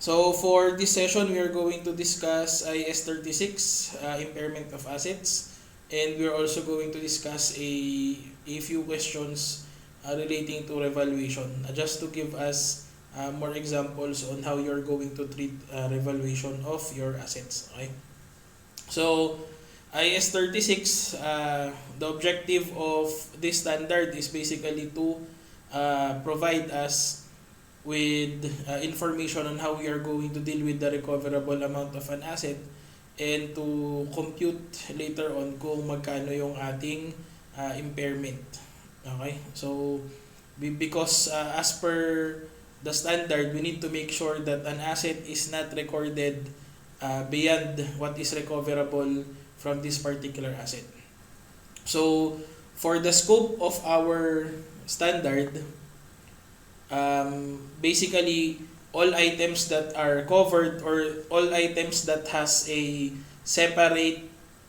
So for this session, we are going to discuss IAS 36, Impairment of Assets, and we are also going to discuss a few questions relating to revaluation, just to give us more examples on how you are going to treat revaluation of your assets. Okay? So IAS 36, the objective of this standard is basically to provide us with information on how we are going to deal with the recoverable amount of an asset and to compute later on kung magkano yung ating impairment. Okay? So, because as per the standard, we need to make sure that an asset is not recorded beyond what is recoverable from this particular asset. So, for the scope of our standard, basically all items that are covered or all items that has a separate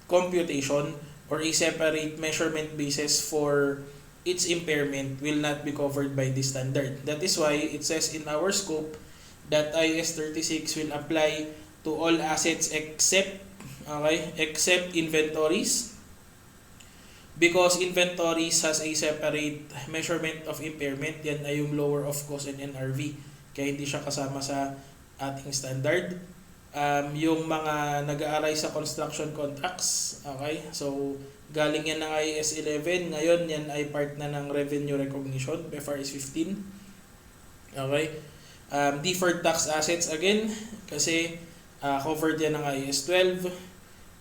computation or a separate measurement basis for its impairment will not be covered by this standard. That is why it says in our scope that IAS 36 will apply to all assets except inventories, because inventories has a separate measurement of impairment. Yan ay yung lower of cost and NRV. Kaya hindi siya kasama sa ating standard. Yung mga nag-aaray sa construction contracts, okay? So, galing yan ng IAS 11. Ngayon, yan ay part na ng revenue recognition, FRS 15. Okay? Deferred tax assets again, kasi covered yan ng IAS 12.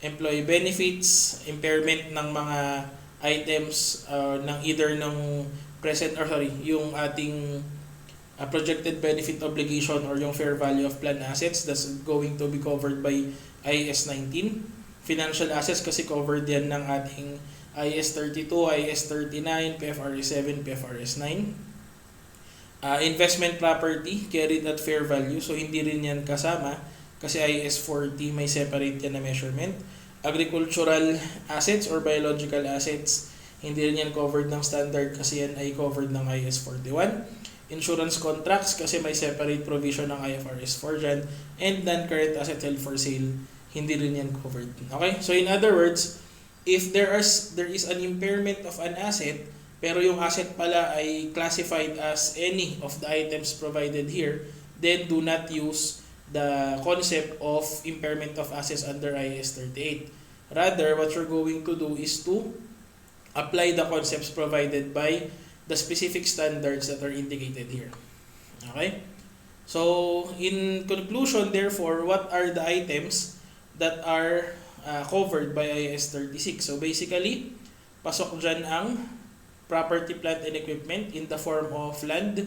Employee benefits, impairment ng mga items ng either ng present yung ating projected benefit obligation or yung fair value of planned assets, that's going to be covered by IAS 19. Financial assets kasi covered yan ng ating IAS 32, IAS 39, PFRS 7, PFRS 9. Investment property carried at fair value, so hindi rin yan kasama kasi IAS 40 may separate yan na measurement. Agricultural assets or biological assets, hindi rin yan covered ng standard kasi yan ay covered ng IAS 41. Insurance contracts kasi may separate provision ng IFRS 4 dyan. And non-current asset held for sale, hindi rin yan covered. Okay? So in other words, if there is an impairment of an asset, pero yung asset pala ay classified as any of the items provided here, then do not use the concept of impairment of assets under IAS 38. Rather, what you're going to do is to apply the concepts provided by the specific standards that are indicated here. Okay? So, in conclusion, therefore, what are the items that are covered by IAS 36? So, basically, pasok dyan ang property, plant, and equipment in the form of land,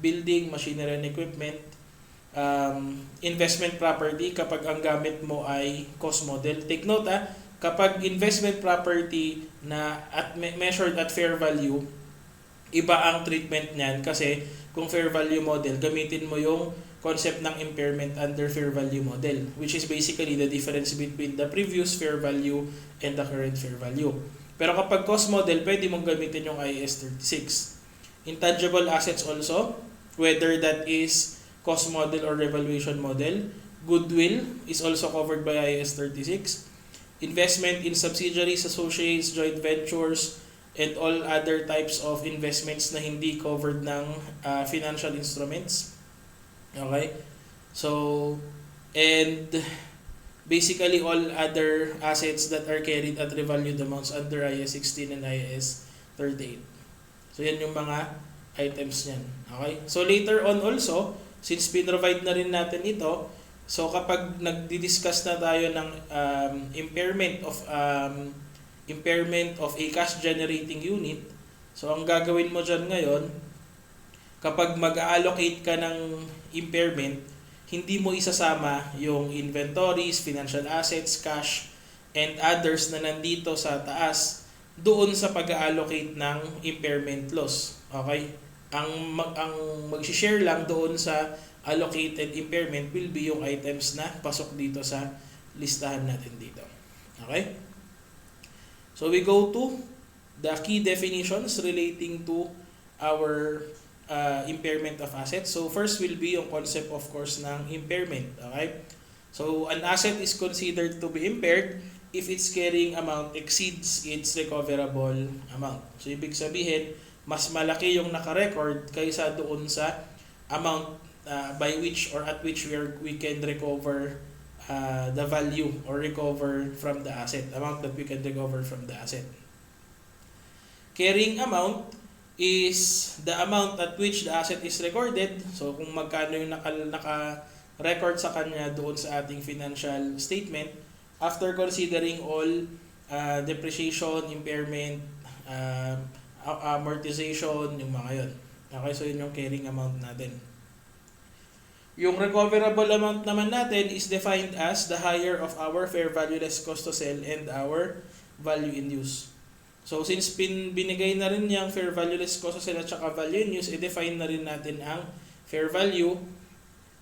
building, machinery, and equipment. Investment property kapag ang gamit mo ay cost model. Take note kapag investment property na measured at fair value, iba ang treatment niyan kasi kung fair value model, gamitin mo yung concept ng impairment under fair value model, which is basically the difference between the previous fair value and the current fair value. Pero kapag cost model, pwede mong gamitin yung IAS 36. Intangible assets also, whether that is cost model or revaluation model. Goodwill is also covered by IAS 36. Investment in subsidiaries, associates, joint ventures, and all other types of investments na hindi covered ng financial instruments. Okay? So, and basically all other assets that are carried at revalued amounts under IAS 16 and IAS 38. So, yan yung mga items niyan. Okay? So, later on also, since pinrovide na rin natin ito, so kapag nagdi-discuss na tayo ng impairment of a cash generating unit, so ang gagawin mo dyan ngayon, kapag mag-allocate ka ng impairment, hindi mo isasama yung inventories, financial assets, cash, and others na nandito sa taas doon sa pag-allocate ng impairment loss. Okay? Ang mag-share lang doon sa allocated impairment will be yung items na pasok dito sa listahan natin dito. Okay? So we go to the key definitions relating to our impairment of assets. So first will be yung concept of course ng impairment. Okay? So an asset is considered to be impaired if its carrying amount exceeds its recoverable amount. So ibig sabihin, mas malaki yung naka-record kaysa doon sa amount by which or at which we can recover the value or recover from the asset, amount that we can recover from the asset. Carrying amount is the amount at which the asset is recorded. So kung magkano yung naka-record sa kanya doon sa ating financial statement after considering all depreciation, impairment, amortization, yung mga yun. Okay, so yun yung carrying amount natin. Yung recoverable amount naman natin is defined as the higher of our fair value less cost to sell and our value in use. So since binigay na rin yung fair value less cost to sell at saka value in use, i-define na rin natin ang fair value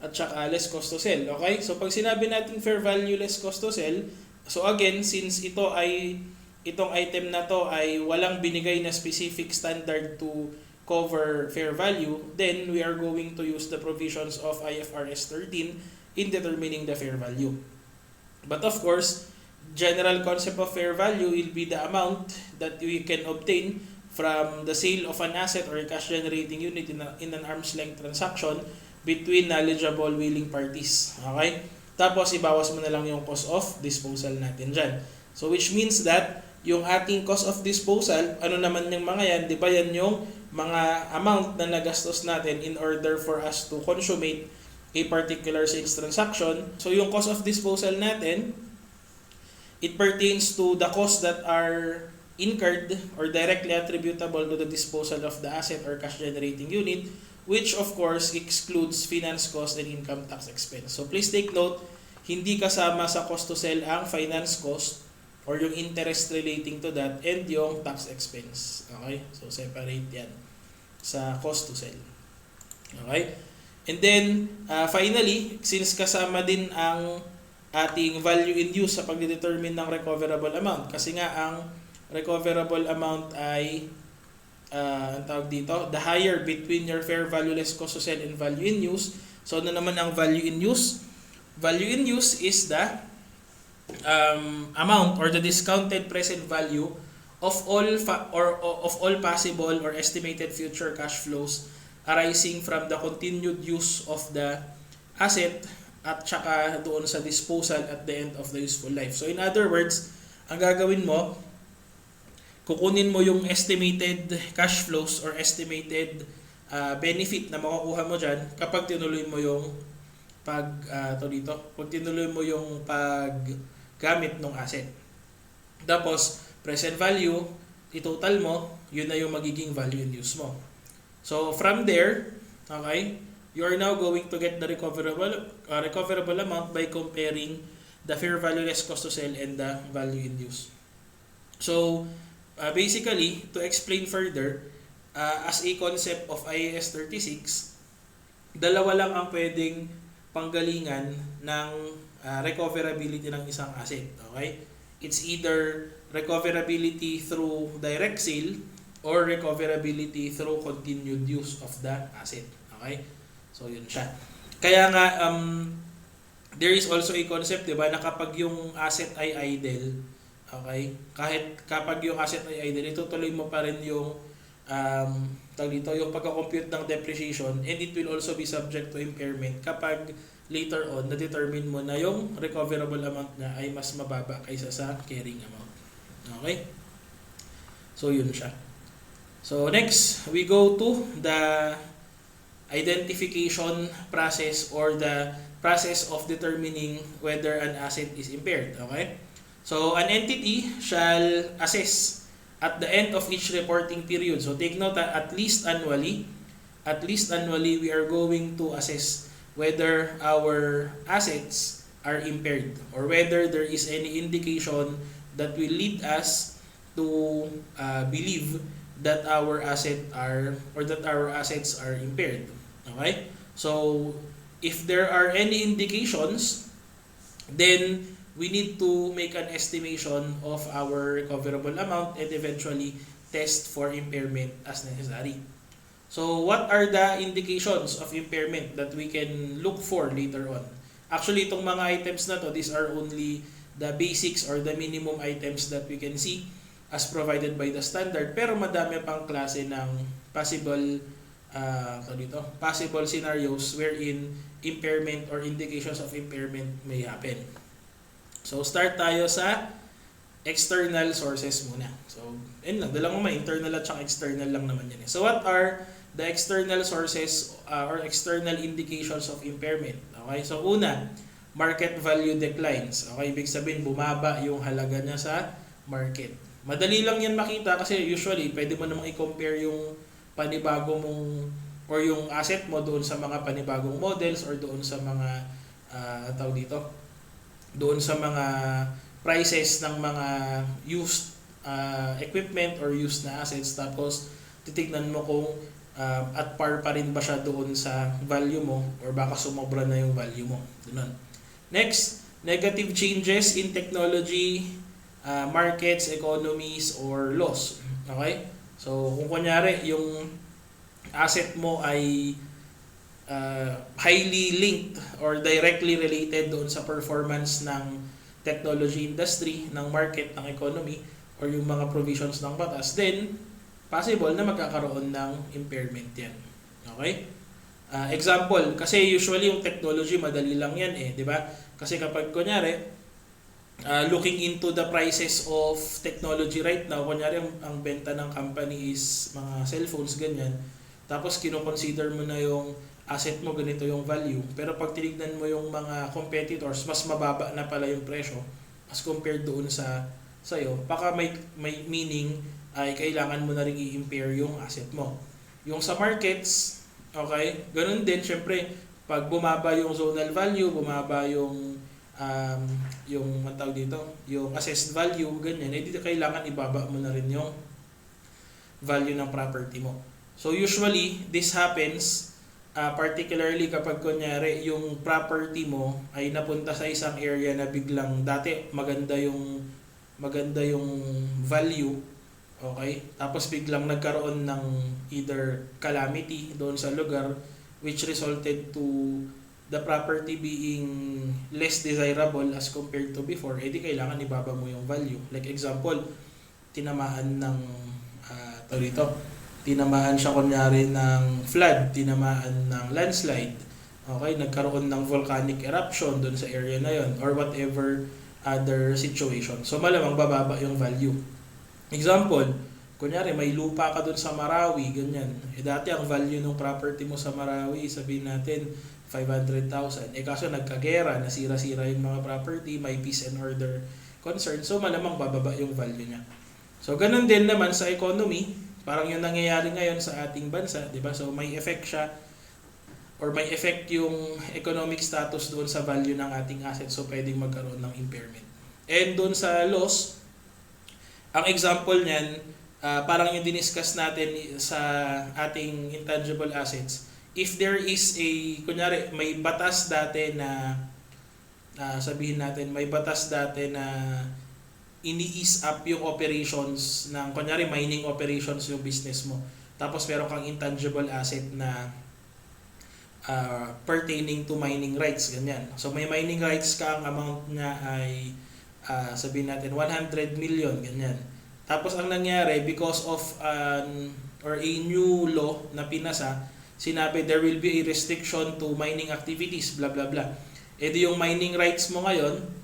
at saka less cost to sell. Okay? So pag sinabi natin fair value less cost to sell, so again, since itong item na to ay walang binigay na specific standard to cover fair value, then we are going to use the provisions of IFRS 13 in determining the fair value. But of course, general concept of fair value will be the amount that we can obtain from the sale of an asset or a cash generating unit in an arm's length transaction between knowledgeable willing parties. Okay? Tapos ibawas mo na lang yung cost of disposal natin dyan. So which means that yung ating cost of disposal, ano naman yung mga yan, di ba yan yung mga amount na nagastos natin in order for us to consummate a particular sales transaction. So yung cost of disposal natin, it pertains to the costs that are incurred or directly attributable to the disposal of the asset or cash generating unit, which of course excludes finance cost and income tax expense. So please take note, hindi kasama sa cost to sell ang finance cost or yung interest relating to that and yung tax expense. Okay? So separate yan sa cost to sell. Okay? And then finally, since kasama din ang ating value in use sa pagdedetermine ng recoverable amount, kasi nga ang recoverable amount ay ang tawag dito, the higher between your fair value less cost to sell and value in use. So ano naman ang value in use? Value in use is the amount or the discounted present value of all possible or estimated future cash flows arising from the continued use of the asset at saka doon sa disposal at the end of the useful life. So in other words, ang gagawin mo, kukunin mo yung estimated cash flows or estimated benefit na makukuha mo dyan kapag tinuloy mo yung pag tinuloy mo yung paggamit ng asset. Tapos, present value, itotal mo, yun na yung magiging value in use mo. So, from there, okay, you are now going to get the recoverable amount by comparing the fair value less cost to sell and the value in use. So, basically, to explain further, as a concept of IAS 36, dalawa lang ang pwedeng panggalingan ng recoverability ng isang asset. Okay? It's either recoverability through direct sale or recoverability through continued use of the asset. Okay? So, yun siya. Kaya nga, there is also a concept, di ba, na kapag yung asset ay idle, okay, kahit kapag yung asset ay idle, itutuloy mo pa rin yung yung pagka-compute ng depreciation, and it will also be subject to impairment kapag later on na-determine mo na yung recoverable amount na ay mas mababa kaysa sa carrying amount. Okay? So, yun siya. So, next, we go to the identification process or the process of determining whether an asset is impaired. Okay? So, an entity shall assess at the end of each reporting period. So, take note that at least annually, we are going to assess whether our assets are impaired or whether there is any indication that will lead us to believe that our assets are impaired. Okay? So, if there are any indications, then we need to make an estimation of our recoverable amount and eventually test for impairment as necessary. So what are the indications of impairment that we can look for later on? Actually, itong mga items na to, these are only the basics or the minimum items that we can see as provided by the standard. Pero madami pang klase ng possible scenarios wherein impairment or indications of impairment may happen. So start tayo sa external sources muna. So, yun lang. Dalang mo internal at saka external lang naman yan. So, what are the external sources or external indications of impairment? Okay, so una, market value declines. Okay, ibig sabihin, bumaba yung halaga niya sa market. Madali lang yan makita kasi usually, pwede mo namang i-compare yung panibago mong or yung asset mo doon sa mga panibagong models or doon sa mga doon sa mga prices ng mga used equipment or used na assets, tapos titignan mo kung at par pa rin ba siya doon sa value mo or baka sumobra na yung value mo. Ganun. Next, negative changes in technology, markets, economies, or laws. Okay? So kung kunyari yung asset mo ay highly linked or directly related doon sa performance ng technology industry, ng market, ng economy, or yung mga provisions ng batas, then possible na magkakaroon ng impairment yan. Okay? Example, kasi usually yung technology madali lang yan di ba? Kasi kapag kunyari, looking into the prices of technology right now, kunyari ang benta ng company is mga cellphones, ganyan, tapos kino-consider mo na yung asset mo, ganito yung value. Pero pag tinignan mo yung mga competitors, mas mababa na pala yung presyo as compared doon sa sa'yo. Baka may meaning ay kailangan mo na rin i-impair yung asset mo. Yung sa markets, okay, ganun din, syempre, pag bumaba yung zonal value, bumaba yung yung assessed value, ganyan, dito kailangan ibaba mo na rin yung value ng property mo. So usually, this happens particularly kapag kunyari yung property mo ay napunta sa isang area na biglang dati maganda yung value, okay? Tapos biglang nagkaroon ng either calamity doon sa lugar which resulted to the property being less desirable as compared to before, di kailangan ibaba mo yung value. Like example, tinamaan ng tinamaan siya kunyari ng flood, tinamaan ng landslide, okay, nagkaroon ng volcanic eruption doon sa area na yon or whatever other situation. So malamang bababa yung value. Example, kunyari may lupa ka doon sa Marawi, ganyan. Dati ang value ng property mo sa Marawi, sabihin natin 500,000. Kaso nagkagera, nasira-sira yung mga property, may peace and order concern. So malamang bababa yung value niya. So ganun din naman sa economy. Parang yung nangyayari ngayon sa ating bansa, di ba? So may effect siya or may effect yung economic status doon sa value ng ating asset. So pwedeng magkaroon ng impairment. And doon sa loss, ang example niyan, parang yung diniscuss natin sa ating intangible assets. If there is kunyari, may batas dati na sabihin natin, may batas dati na ini-ease up yung operations ng, kunyari, mining operations yung business mo. Tapos meron kang intangible asset na pertaining to mining rights, ganyan. So may mining rights ka, ang amount niya ay sabihin natin 100 million, ganyan. Tapos ang nangyari, because of a new law na pinasa, sinabi there will be a restriction to mining activities, blah blah blah. Di yung mining rights mo ngayon,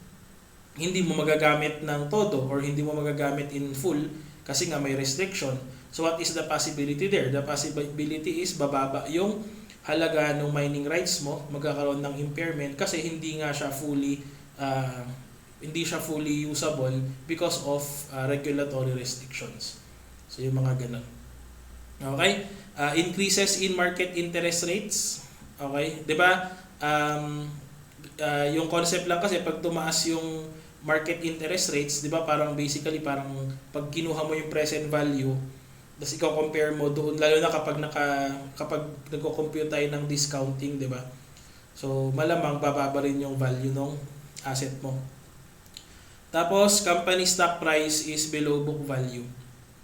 hindi mo magagamit ng todo or hindi mo magagamit in full kasi nga may restriction. So what is the possibility there? The possibility is bababa yung halaga ng mining rights mo, magkakaroon ng impairment kasi hindi siya fully usable because of regulatory restrictions. So yung mga ganun. Okay? Increases in market interest rates. Okay? 'Di ba? Yung concept lang kasi pag tumaas yung market interest rates, 'di ba, parang basically parang pag kinuha mo yung present value, tapos ikaw compare mo doon, lalo na kapag nagko-compute tayo ng discounting, 'di ba? So malamang bababa rin yung value ng asset mo. Tapos company stock price is below book value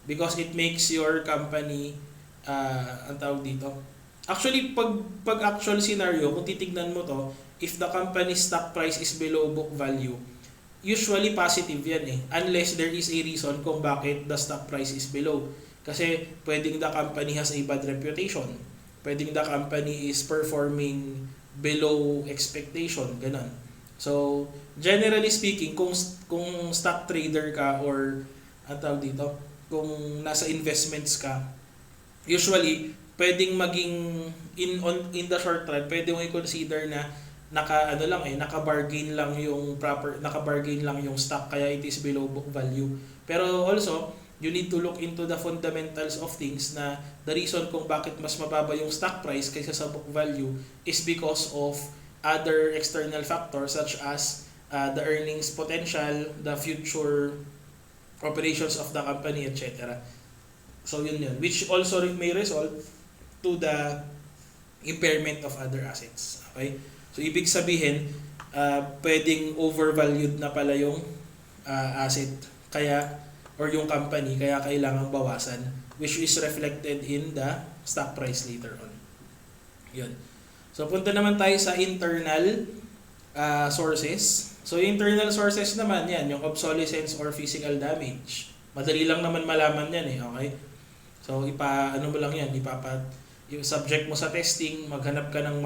because it makes your company ang tawag dito. Actually, pag actual scenario, kung titignan mo to, if the company's stock price is below book value, usually positive yan eh. Unless there is a reason kung bakit the stock price is below. Kasi pwedeng the company has a bad reputation. Pwedeng the company is performing below expectation, ganun. So, generally speaking, kung stock trader ka or ang tawag dito, kung nasa investments ka, usually pwedeng maging in the short run, pwede mo i-consider na naka-bargain lang yung stock kaya it is below book value. Pero also, you need to look into the fundamentals of things na the reason kung bakit mas mababa yung stock price kaysa sa book value is because of other external factors such as the earnings potential, the future operations of the company, etc. So yun, which also may result to the impairment of other assets. Okay? So ibig sabihin, pwedeng overvalued na pala yung asset or yung company, kaya kailangang bawasan, which is reflected in the stock price later on. Yun. So punta naman tayo sa internal sources. So yung internal sources naman yan, yung obsolescence or physical damage. Madali lang naman malaman yan eh, okay? So yung subject mo sa testing, maghanap ka ng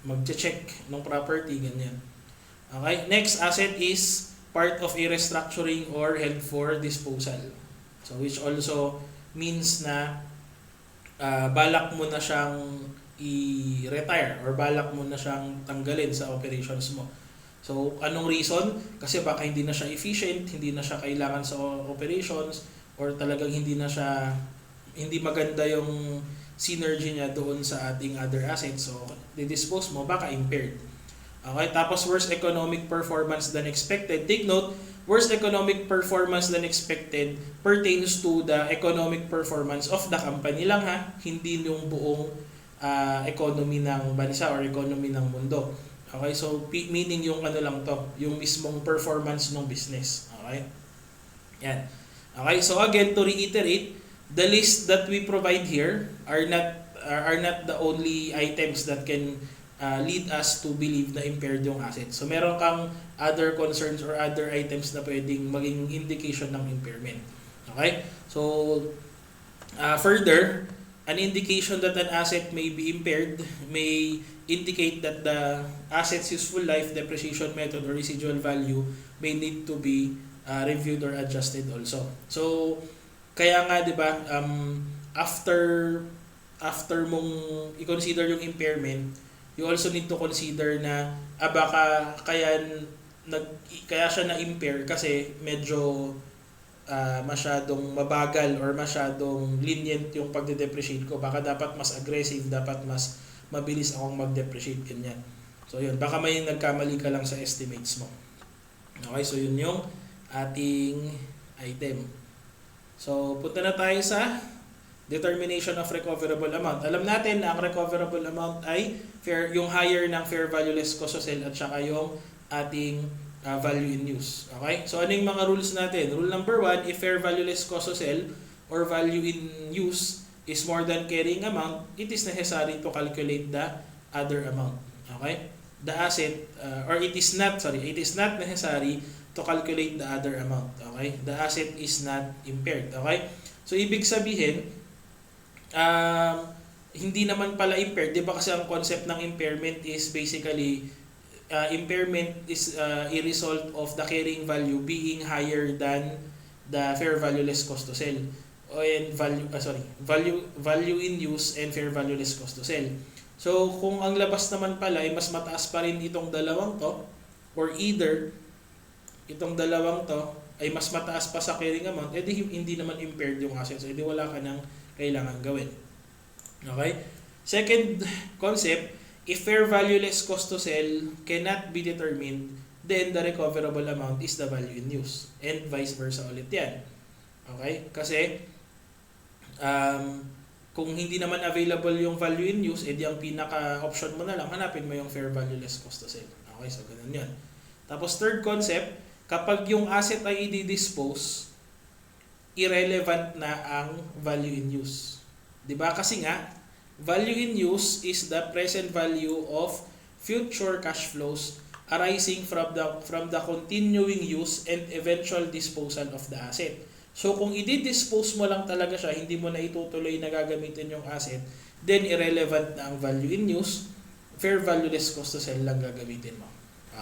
mag-check ng property, ganyan. Okay, next asset is part of a restructuring or held for disposal. So which also means na balak mo na siyang i-retire or balak mo na siyang tanggalin sa operations mo. So anong reason? Kasi baka hindi na siya efficient, hindi na siya kailangan sa operations, or talagang hindi maganda yung synergy niya doon sa ating other assets. So di-dispose mo, baka impaired. Okay, tapos worst economic performance than expected. Take note, worst economic performance than expected pertains to the economic performance of the company lang ha, hindi yung buong economy ng bansa or economy ng mundo. Okay, so meaning yung lang to, yung mismong performance ng business. Okay? Yan. Okay, so again, to reiterate, the list that we provide here are not the only items that can lead us to believe na impaired yung asset. So meron kang other concerns or other items na pwedeng maging indication ng impairment. Okay? So further, an indication that an asset may be impaired may indicate that the asset's useful life, depreciation method, or residual value may need to be reviewed or adjusted also. So kaya nga 'di ba, after mong i-consider yung impairment, you also need to consider na baka kaya siya na-impair kasi medyo masyadong mabagal or masyadong lenient yung pagde-depreciate ko. Baka dapat mas aggressive, dapat mas mabilis akong mag-depreciate, ganyan. So yun, baka may nagkamali ka lang sa estimates mo. Okay, so yun yung ating item. So punta na tayo sa determination of recoverable amount. Alam natin na ang recoverable amount ay yung higher ng fair value less cost to sell at saka yung ating value in use. Okay? So ano yung mga rules natin? Rule number 1, if fair value less cost to sell or value in use is more than carrying amount, it is necessary to calculate the other amount. Okay? The asset it is not necessary to calculate the other amount. Okay? The asset is not impaired. Okay? So ibig sabihin, hindi naman pala impaired. 'Di ba kasi ang concept ng impairment is basically impairment is a result of the carrying value being higher than the fair value less cost to sell. And value in use and fair value less cost to sell. So kung ang labas naman pala ay mas mataas pa rin itong dalawang to, or either itong dalawang to ay mas mataas pa sa carrying amount, edi hindi naman impaired yung asset. So edi wala ka nang kailangan gawin. Okay? Second concept, if fair value less cost to sell cannot be determined, then the recoverable amount is the value in use. And vice versa ulit yan. Okay? Kasi kung hindi naman available yung value in use, edi ang pinaka-option mo na lang, hanapin mo yung fair value less cost to sell. Okay? So ganun yan. Tapos third concept, kapag yung asset ay i-dispose, irrelevant na ang value in use. 'Di ba? Kasi nga, value in use is the present value of future cash flows arising from the continuing use and eventual disposal of the asset. So kung i-dispose mo lang talaga siya, hindi mo na itutuloy na gagamitin yung asset, then irrelevant na ang value in use, fair value less cost to sell lang gagamitin mo.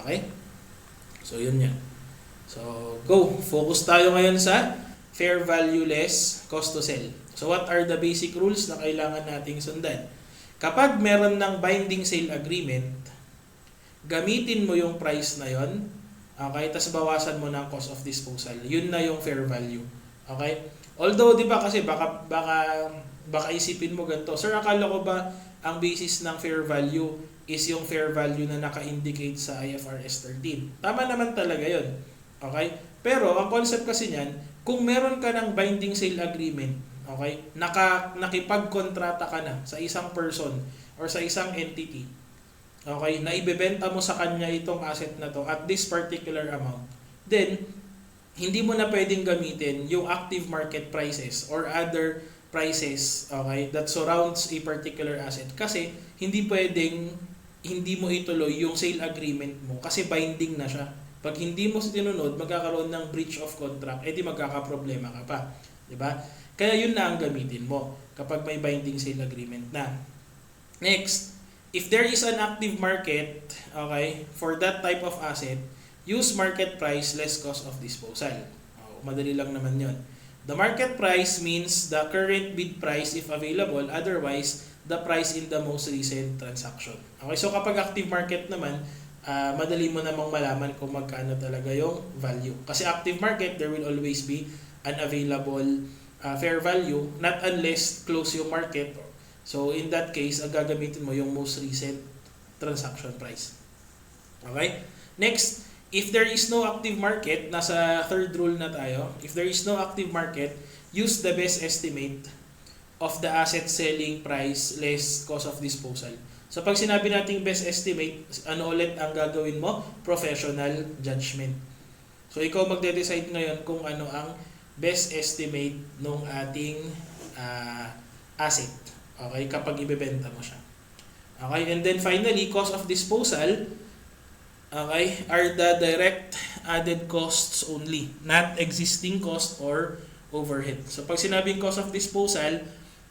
Okay? So yun yan. So go, focus tayo ngayon sa fair value less cost to sell. So what are the basic rules na kailangan nating sundan? Kapag meron ng binding sale agreement, gamitin mo yung price na yon, okay, tapos bawasan mo ng cost of disposal. Yun na yung fair value. Okay? Although, di ba kasi baka isipin mo ganito, sir, akala ko ba ang basis ng fair value is yung fair value na naka-indicate sa IFRS 13. Tama naman talaga yon. Okay? Pero ang concept kasi niyan, kung meron ka ng binding sale agreement, okay, nakipagkontrata ka na sa isang person or sa isang entity, okay, na ibebenta mo sa kanya itong asset na to at this particular amount, then hindi mo na pwedeng gamitin yung active market prices or other prices, okay, that surrounds a particular asset kasi hindi mo ituloy yung sale agreement mo kasi binding na siya. Pag hindi mo tinunod, magkakaroon ng breach of contract, edi magkakaproblema ka pa, di ba? Kaya yun na ang gamitin mo kapag may binding sale agreement na. Next, if there is an active market, okay, for that type of asset, use market price less cost of disposal. Madali lang naman yon. The market price means the current bid price if available, otherwise, the price in the most recent transaction. Okay, so kapag active market naman, madali mo namang malaman kung magkano talaga yung value. Kasi active market, there will always be an available fair value, not unless close yung market. So in that case, ang gagamitin mo yung most recent transaction price. Okay? Next, if there is no active market, nasa third rule na tayo. If there is no active market, use the best estimate of the asset selling price less cost of disposal. So pag sinabi nating best estimate, ano ulit ang gagawin mo? Professional judgment. So ikaw magde-decide ngayon kung ano ang best estimate ng ating asset. Okay, kapag ibebenta mo siya. Okay, and then finally, cost of disposal, okay, are the direct added costs only, not existing cost or overhead. So pag sinabing cost of disposal,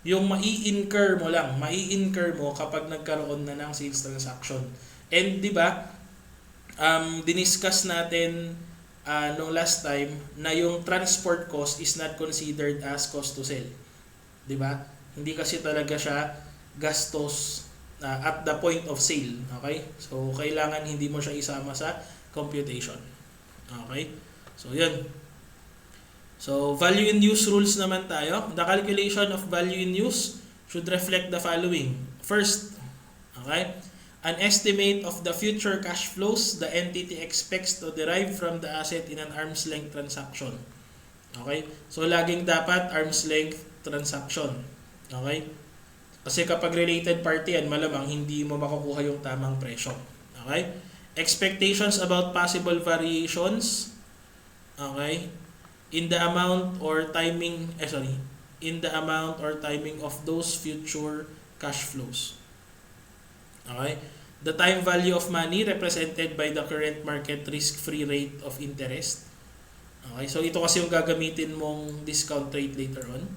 yung mai-incur mo lang, mai-incur mo kapag nagkaroon na ng sales transaction. And di ba, diniscuss natin nung last time na yung transport cost is not considered as cost to sell. Di ba? Hindi kasi talaga siya gastos at the point of sale. Okay? So, kailangan hindi mo siya isama sa computation. Okay? So, yun. So, value in use rules naman tayo. The calculation of value in use should reflect the following. First, okay, an estimate of the future cash flows the entity expects to derive from the asset in an arm's length transaction. Okay? So, laging dapat arm's length transaction. Okay? Kasi kapag related party yan, malamang hindi mo makukuha yung tamang presyo. Okay? Expectations about possible variations. Okay? In the amount or timing of those future cash flows. Okay? The time value of money represented by the current market risk-free rate of interest. Okay? So ito kasi yung gagamitin mong discount rate later on.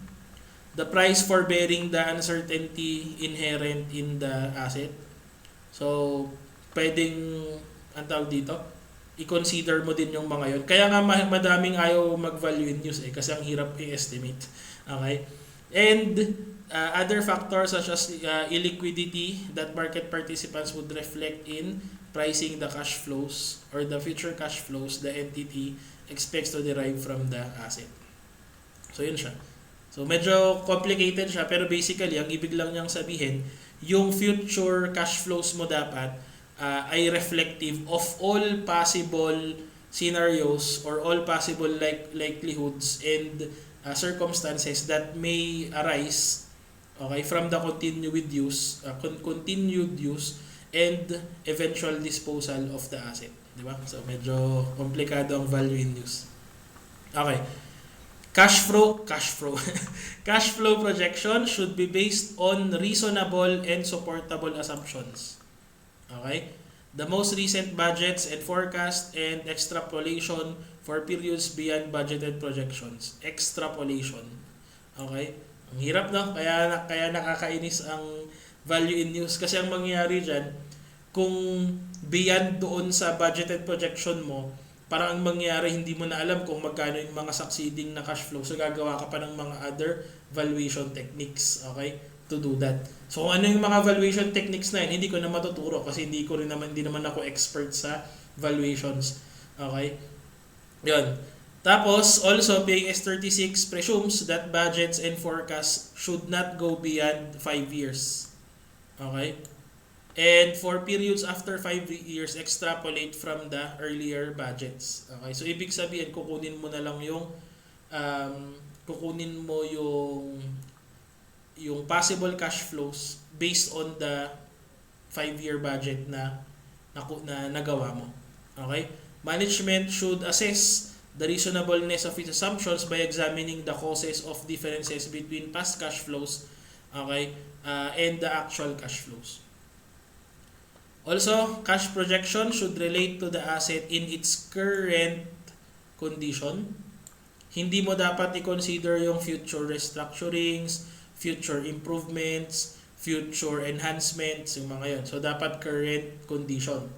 The price for bearing the uncertainty inherent in the asset. So, pwedeng, ang tawag dito, i-consider mo din yung mga yon. Kaya nga madaming ayaw mag-value in use kasi ang hirap i-estimate. Okay? And other factors such as illiquidity that market participants would reflect in pricing the cash flows or the future cash flows the entity expects to derive from the asset. So, yun siya. So, medyo complicated siya, pero basically, ang ibig lang niyang sabihin, yung future cash flows mo dapat ay reflective of all possible scenarios or all possible likelihoods and circumstances that may arise, okay, from the continued use and eventual disposal of the asset. Di ba? So, medyo komplikado ang value in use. Okay. Cash flow projection should be based on reasonable and supportable assumptions. Okay? The most recent budgets and forecast and extrapolation for periods beyond budgeted projections. Extrapolation. Okay? Ang hirap, no? Kaya nakakainis ang value in use. Kasi ang mangyayari dyan, kung beyond doon sa budgeted projection mo, parang ang mangyayari, hindi mo na alam kung magkano yung mga succeeding na cash flow. So, gagawa ka pa ng mga other valuation techniques, okay, to do that. So, kung ano yung mga valuation techniques na yun, hindi ko na matuturo kasi hindi naman ako expert sa valuations. Okay? Yun. Tapos, also, PAS 36 presumes that budgets and forecasts should not go beyond 5 years. Okay? And for periods after 5 years, extrapolate from the earlier budgets. Okay? So, ibig sabihin, kukunin mo na lang yung yung possible cash flows based on the 5-year budget na nagawa mo. Okay? Management should assess the reasonableness of its assumptions by examining the causes of differences between past cash flows, okay, and the actual cash flows. Also, cash projection should relate to the asset in its current condition. Hindi mo dapat i-consider yung future restructurings, future improvements, future enhancements, yung mga yun. So, dapat current condition.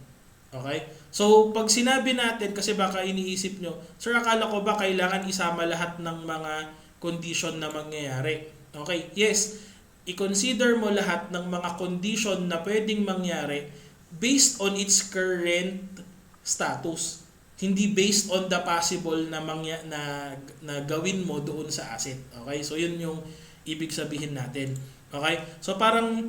Okay? So, pag sinabi natin, kasi baka iniisip nyo, sir, akala ko ba kailangan isama lahat ng mga condition na mangyayari? Okay? Yes, i-consider mo lahat ng mga condition na pwedeng mangyari based on its current status. Hindi based on the possible na gawin mo doon sa asset. Okay? So, yun yung ibig sabihin natin. Okay? So, parang,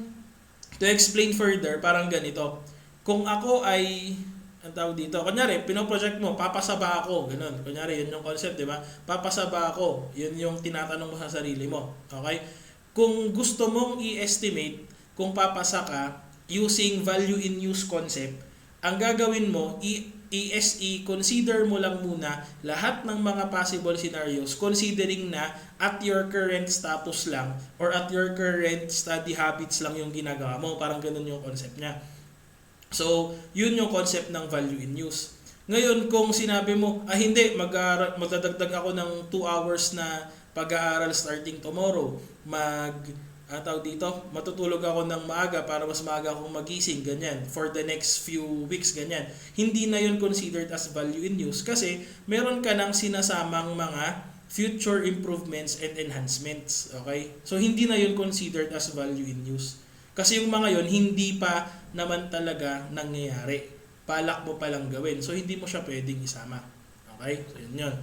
to explain further, parang ganito. Kung ako ay, ang tawag dito, kunyari, pinoproject mo, papasa ba ako? Ganun. Kunyari, yun yung concept, di ba? Papasa ba ako? Yun yung tinatanong mo sa sarili mo. Okay? Kung gusto mong i-estimate kung papasa ka, using value in use concept, ang gagawin mo, consider mo lang muna lahat ng mga possible scenarios considering na at your current status lang or at your current study habits lang yung ginagawa mo. Parang ganun yung concept niya. So, yun yung concept ng value in use. Ngayon, kung sinabi mo, hindi, magdadagdag ako ng 2 hours na pag-aaral starting tomorrow, matutulog ako ng maaga para mas maaga akong magising, ganyan, for the next few weeks, ganyan. Hindi na yun considered as value in use kasi meron ka ng sinasamang mga future improvements and enhancements. Okay? So, hindi na yun considered as value in use. Kasi yung mga yun, hindi pa naman talaga nangyayari. Balak mo palang gawin. So, hindi mo siya pwedeng isama. Okay? So, yun.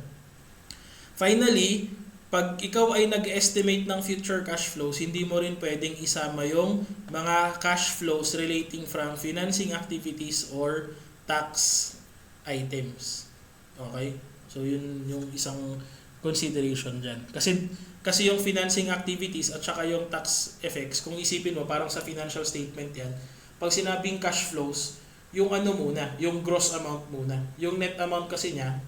Finally, pag ikaw ay nag-estimate ng future cash flows, hindi mo rin pwedeng isama yung mga cash flows relating from financing activities or tax items. Okay? So, yun yung isang consideration dyan. Kasi yung financing activities at saka yung tax effects, kung isipin mo, parang sa financial statement yan, pag sinabing cash flows, yung yung gross amount muna. Yung net amount kasi niya,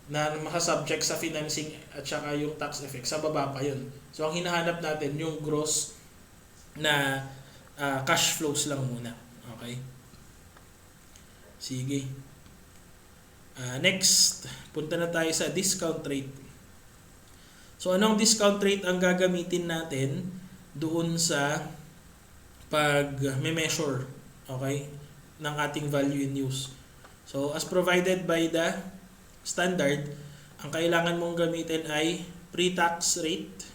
na makasubject sa financing at saka yung tax effect, sa baba pa yun. So, ang hinahanap natin, yung gross na cash flows lang muna. Okay? Sige. Next, punta na tayo sa discount rate. So, anong discount rate ang gagamitin natin doon sa pag-measure, okay, ng ating value in use? So, as provided by the standard, ang kailangan mong gamitin ay pre-tax rate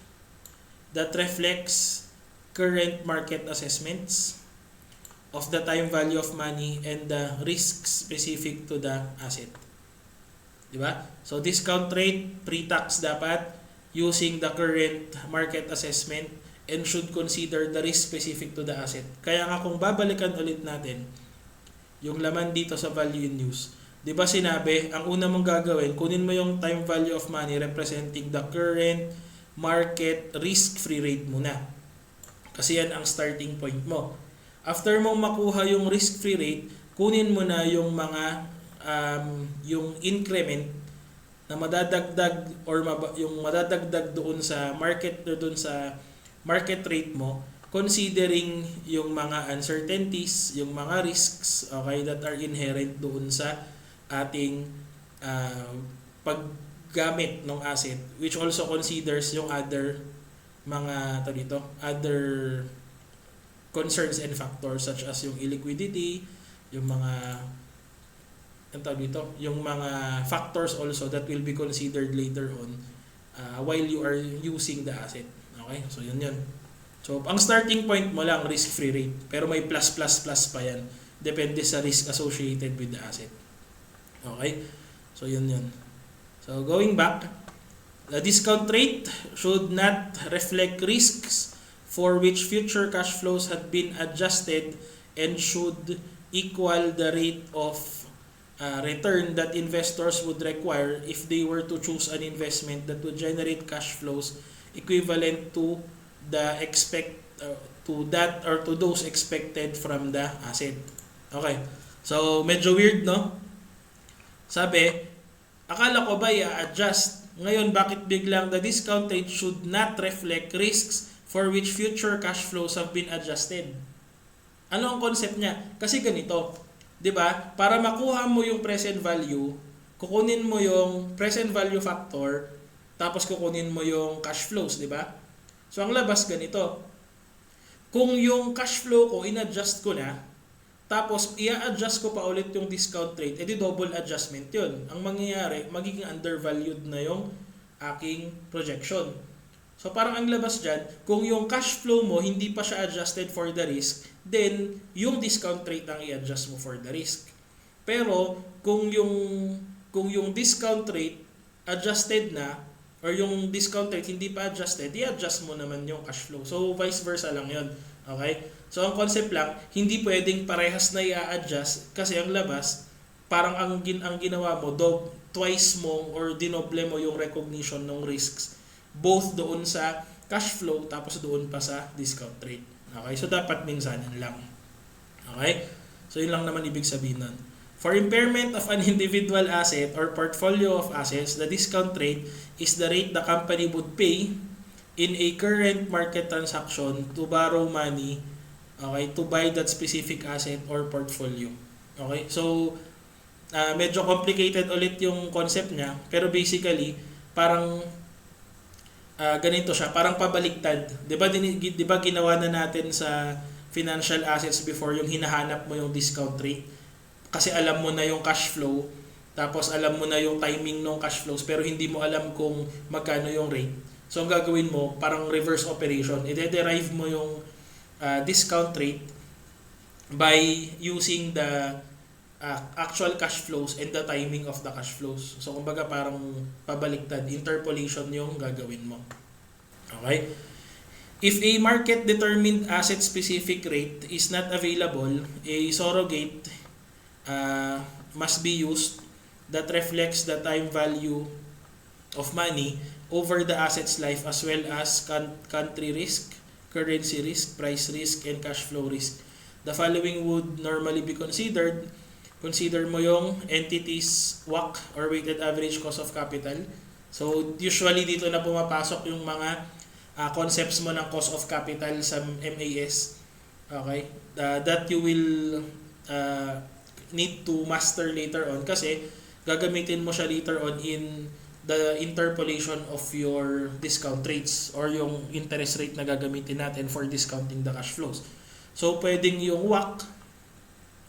that reflects current market assessments of the time value of money and the risk specific to the asset. Diba? So, discount rate, pre-tax dapat using the current market assessment and should consider the risk specific to the asset. Kaya nga kung babalikan ulit natin yung laman dito sa value in use, di ba sinabi, ang una mong gagawin, kunin mo yung time value of money representing the current market risk-free rate muna. Kasi yan ang starting point mo. After mong makuha yung risk-free rate, kunin mo na yung mga yung increment na madadagdag or yung madadagdag doon sa market or doon sa market rate mo, considering yung mga uncertainties, yung mga risks, okay, that are inherent doon sa ating uh, paggamit ng asset, which also considers yung other mga dito, other concerns and factors such as yung illiquidity, yung mga dito, yung mga factors also that will be considered later on while you are using the asset. Okay? So yun yun. So ang starting point mo lang risk-free rate, pero may plus plus plus pa yan. Depende sa risk associated with the asset. Okay? So yun yun. So going back, the discount rate should not reflect risks for which future cash flows have been adjusted and should equal the rate of return that investors would require if they were to choose an investment that would generate cash flows equivalent to the to that or to those expected from the asset. Okay. So medyo weird, no? Sabi, akala ko ba i-adjust? Ngayon, bakit biglang the discount rate should not reflect risks for which future cash flows have been adjusted? Ano ang concept niya? Kasi ganito, 'di ba? Para makuha mo yung present value, kukunin mo yung present value factor, tapos kukunin mo yung cash flows, 'di ba? So ang labas ganito. Kung yung cash flow ko in-adjust ko na, tapos i-adjust ko pa ulit yung discount rate, edi double adjustment 'yun. Ang mangyayari, magiging undervalued na yung aking projection. So parang ang labas dyan, kung yung cash flow mo hindi pa siya adjusted for the risk, then yung discount rate ang i-adjust mo for the risk. Pero kung yung discount rate adjusted na, or yung discount rate hindi pa adjusted, i-adjust mo naman yung cash flow. So vice versa lang yun. Okay? So ang concept lang, hindi pwedeng parehas na i-adjust kasi ang labas, parang ang ginawa mo, twice mo or dinoble mo yung recognition ng risks. Both doon sa cash flow tapos doon pa sa discount rate. Okay? So dapat minsanan lang. Okay? So yun lang naman ibig sabihin nun. For impairment of an individual asset or portfolio of assets, the discount rate is the rate the company would pay in a current market transaction to borrow money, okay, to buy that specific asset or portfolio. Okay? So medyo complicated ulit yung concept niya, pero basically parang ganito siya, parang pabaligtad. 'Di ba ginawa na natin sa financial assets before yung hinahanap mo yung discount rate kasi alam mo na yung cash flow, tapos alam mo na yung timing ng cash flows pero hindi mo alam kung magkano yung rate. So ang gagawin mo, parang reverse operation. I-derive mo yung discount rate by using the actual cash flows and the timing of the cash flows. So kumbaga parang pabaliktad, interpolation yung gagawin mo. Okay? If a market determined asset specific rate is not available, a surrogate must be used that reflects the time value of money over the asset's life as well as country risk, currency risk, price risk, and cash flow risk. The following would normally be considered. Consider mo yung entities WACC or weighted average cost of capital. So usually dito na pumapasok yung mga concepts mo ng cost of capital sa MAS. Okay? That you will need to master later on kasi gagamitin mo siya later on in the interpolation of your discount rates or yung interest rate na gagamitin natin for discounting the cash flows. So pwedeng yung WACC,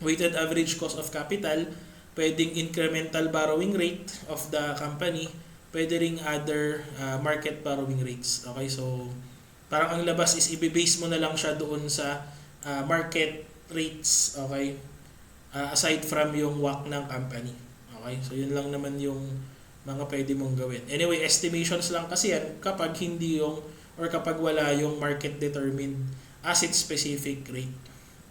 weighted average cost of capital, pwedeng incremental borrowing rate of the company, pwede ring other market borrowing rates. Okay, so parang ang labas is i-base mo na lang siya doon sa market rates, okay, aside from yung WACC ng company. Okay, so yun lang naman yung mga pwede mong gawin. Anyway, estimations lang kasi yan kapag hindi yung or kapag wala yung market determined asset specific rate.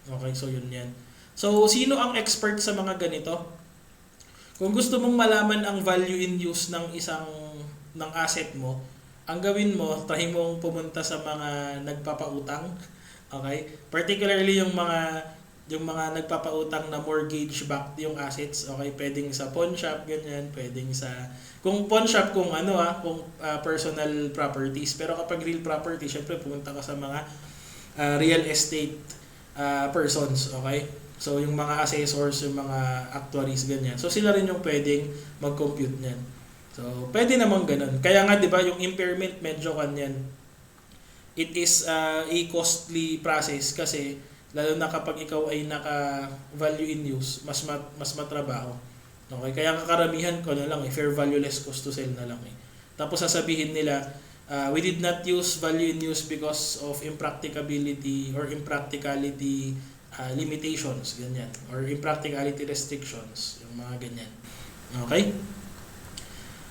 Okay, so yun yan. So, sino ang expert sa mga ganito? Kung gusto mong malaman ang value in use ng ng asset mo, ang gawin mo, try mong pumunta sa mga nagpapautang. Okay? Particularly yung mga yung mga nagpapautang na mortgage backed yung assets, okay, pwedeng sa pawn shop, ganyan, pwedeng sa, kung pawn shop, kung kung personal properties, pero kapag real property, syempre pumunta ka sa mga real estate persons, okay? So yung mga assessors, yung mga actuaries, ganyan. So sila rin yung pwedeng mag-compute niyan. So pwede namang ganun. Kaya nga 'di ba yung impairment medyo kanyan. It is a costly process kasi lalo na kapag ikaw ay naka value in use, mas matrabaho. Okay? Kaya karamihan ko na lang fair value less cost to sell na lang eh. Tapos sasabihin nila we did not use value in use because of impracticability or impracticality limitations, ganyan, or impracticality restrictions, yung mga ganyan. Okay?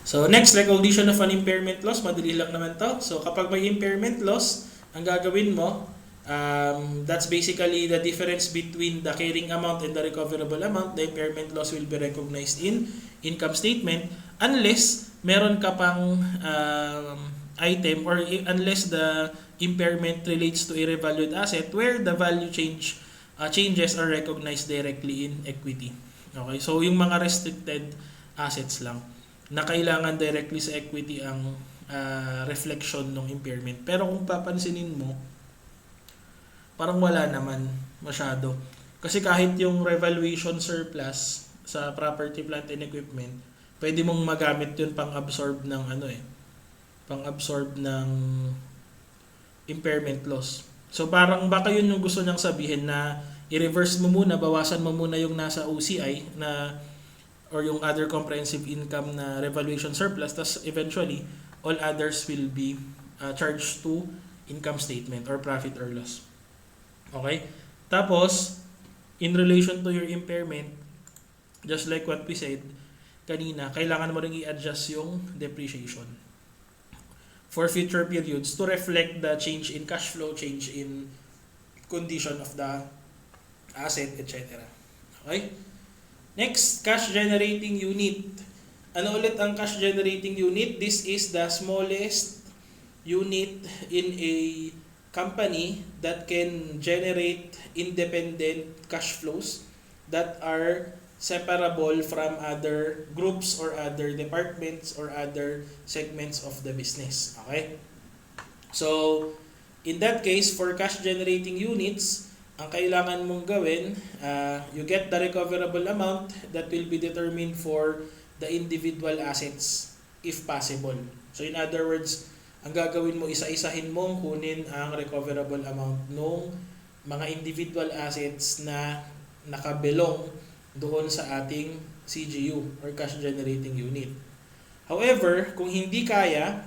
So next, recognition of an impairment loss, madali lang naman to. So kapag may impairment loss, ang gagawin mo, that's basically the difference between the carrying amount and the recoverable amount. The impairment loss will be recognized in income statement unless meron ka pang item or unless the impairment relates to a revalued asset where the value changes are recognized directly in equity. Okay, so yung mga restricted assets lang na kailangan directly sa equity ang reflection ng impairment. Pero kung papansinin mo, parang wala naman masyado. Kasi kahit yung revaluation surplus sa property, plant, and equipment, pwede mong magamit yun pang-absorb ng pang-absorb ng impairment loss. So parang baka yun yung gusto niyang sabihin na i-reverse mo muna, bawasan mo muna yung nasa OCI na or yung other comprehensive income na revaluation surplus, tas eventually all others will be charged to income statement or profit or loss. Okay? Tapos in relation to your impairment, just like what we said kanina, kailangan mo ring i-adjust yung depreciation for future periods to reflect the change in cash flow, change in condition of the asset, etc. Okay? Next, cash generating unit. Ano ulit ang cash generating unit? This is the smallest unit in a company that can generate independent cash flows that are separable from other groups or other departments or other segments of the business. Okay? So, in that case, for cash generating units, ang kailangan mong gawin, you get the recoverable amount that will be determined for the individual assets if possible. So in other words, ang gagawin mo, isa-isahin mong kunin ang recoverable amount ng mga individual assets na nakabelong doon sa ating CGU or cash generating unit. However, kung hindi kaya,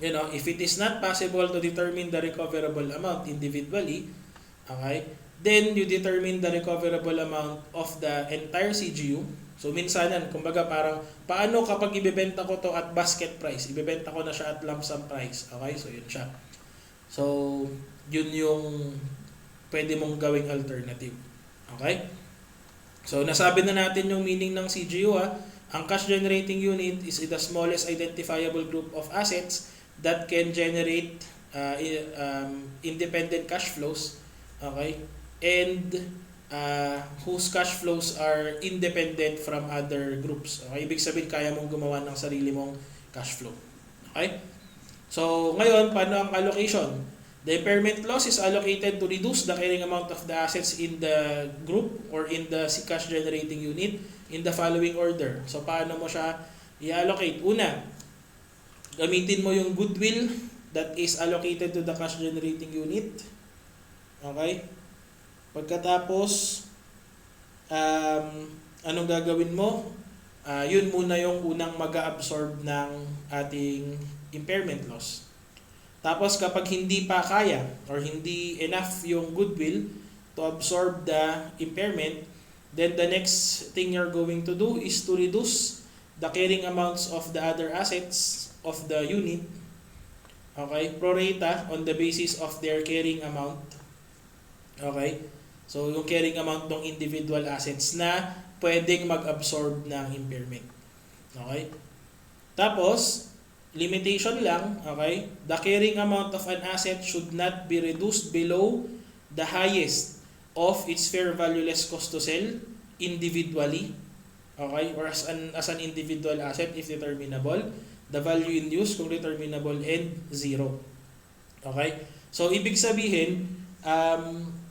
if it is not possible to determine the recoverable amount individually, okay, then you determine the recoverable amount of the entire CGU. So minsanan, kumbaga parang paano kapag ibebenta ko to at basket price, ibebenta ko na siya at lump sum price. Okay, so yun siya. So yun yung pwede mong gawing alternative. Okay? So nasabi na natin yung meaning ng CGU. Ang cash generating unit is the smallest identifiable group of assets that can generate independent cash flows. Okay? And whose cash flows are independent from other groups. Okay? Ibig sabihin, kaya mong gumawa ng sarili mong cash flow. Okay? So, ngayon, paano ang allocation? The impairment loss is allocated to reduce the carrying amount of the assets in the group or in the cash generating unit in the following order. So, paano mo siya i-allocate? Una, gamitin mo yung goodwill that is allocated to the cash generating unit. Okay? Pagkatapos, anong gagawin mo? Yun muna yung unang mag-absorb ng ating impairment loss. Tapos kapag hindi pa kaya or hindi enough yung goodwill to absorb the impairment, then the next thing you're going to do is to reduce the carrying amounts of the other assets of the unit. Okay? Pro rata on the basis of their carrying amount. Okay? So, yung carrying amount ng individual assets na pwedeng mag-absorb ng impairment. Okay? Tapos, limitation lang, okay? The carrying amount of an asset should not be reduced below the highest of its fair value less cost to sell individually, okay, or as an individual asset if determinable, the value in use kung determinable, and zero. Okay? So ibig sabihin,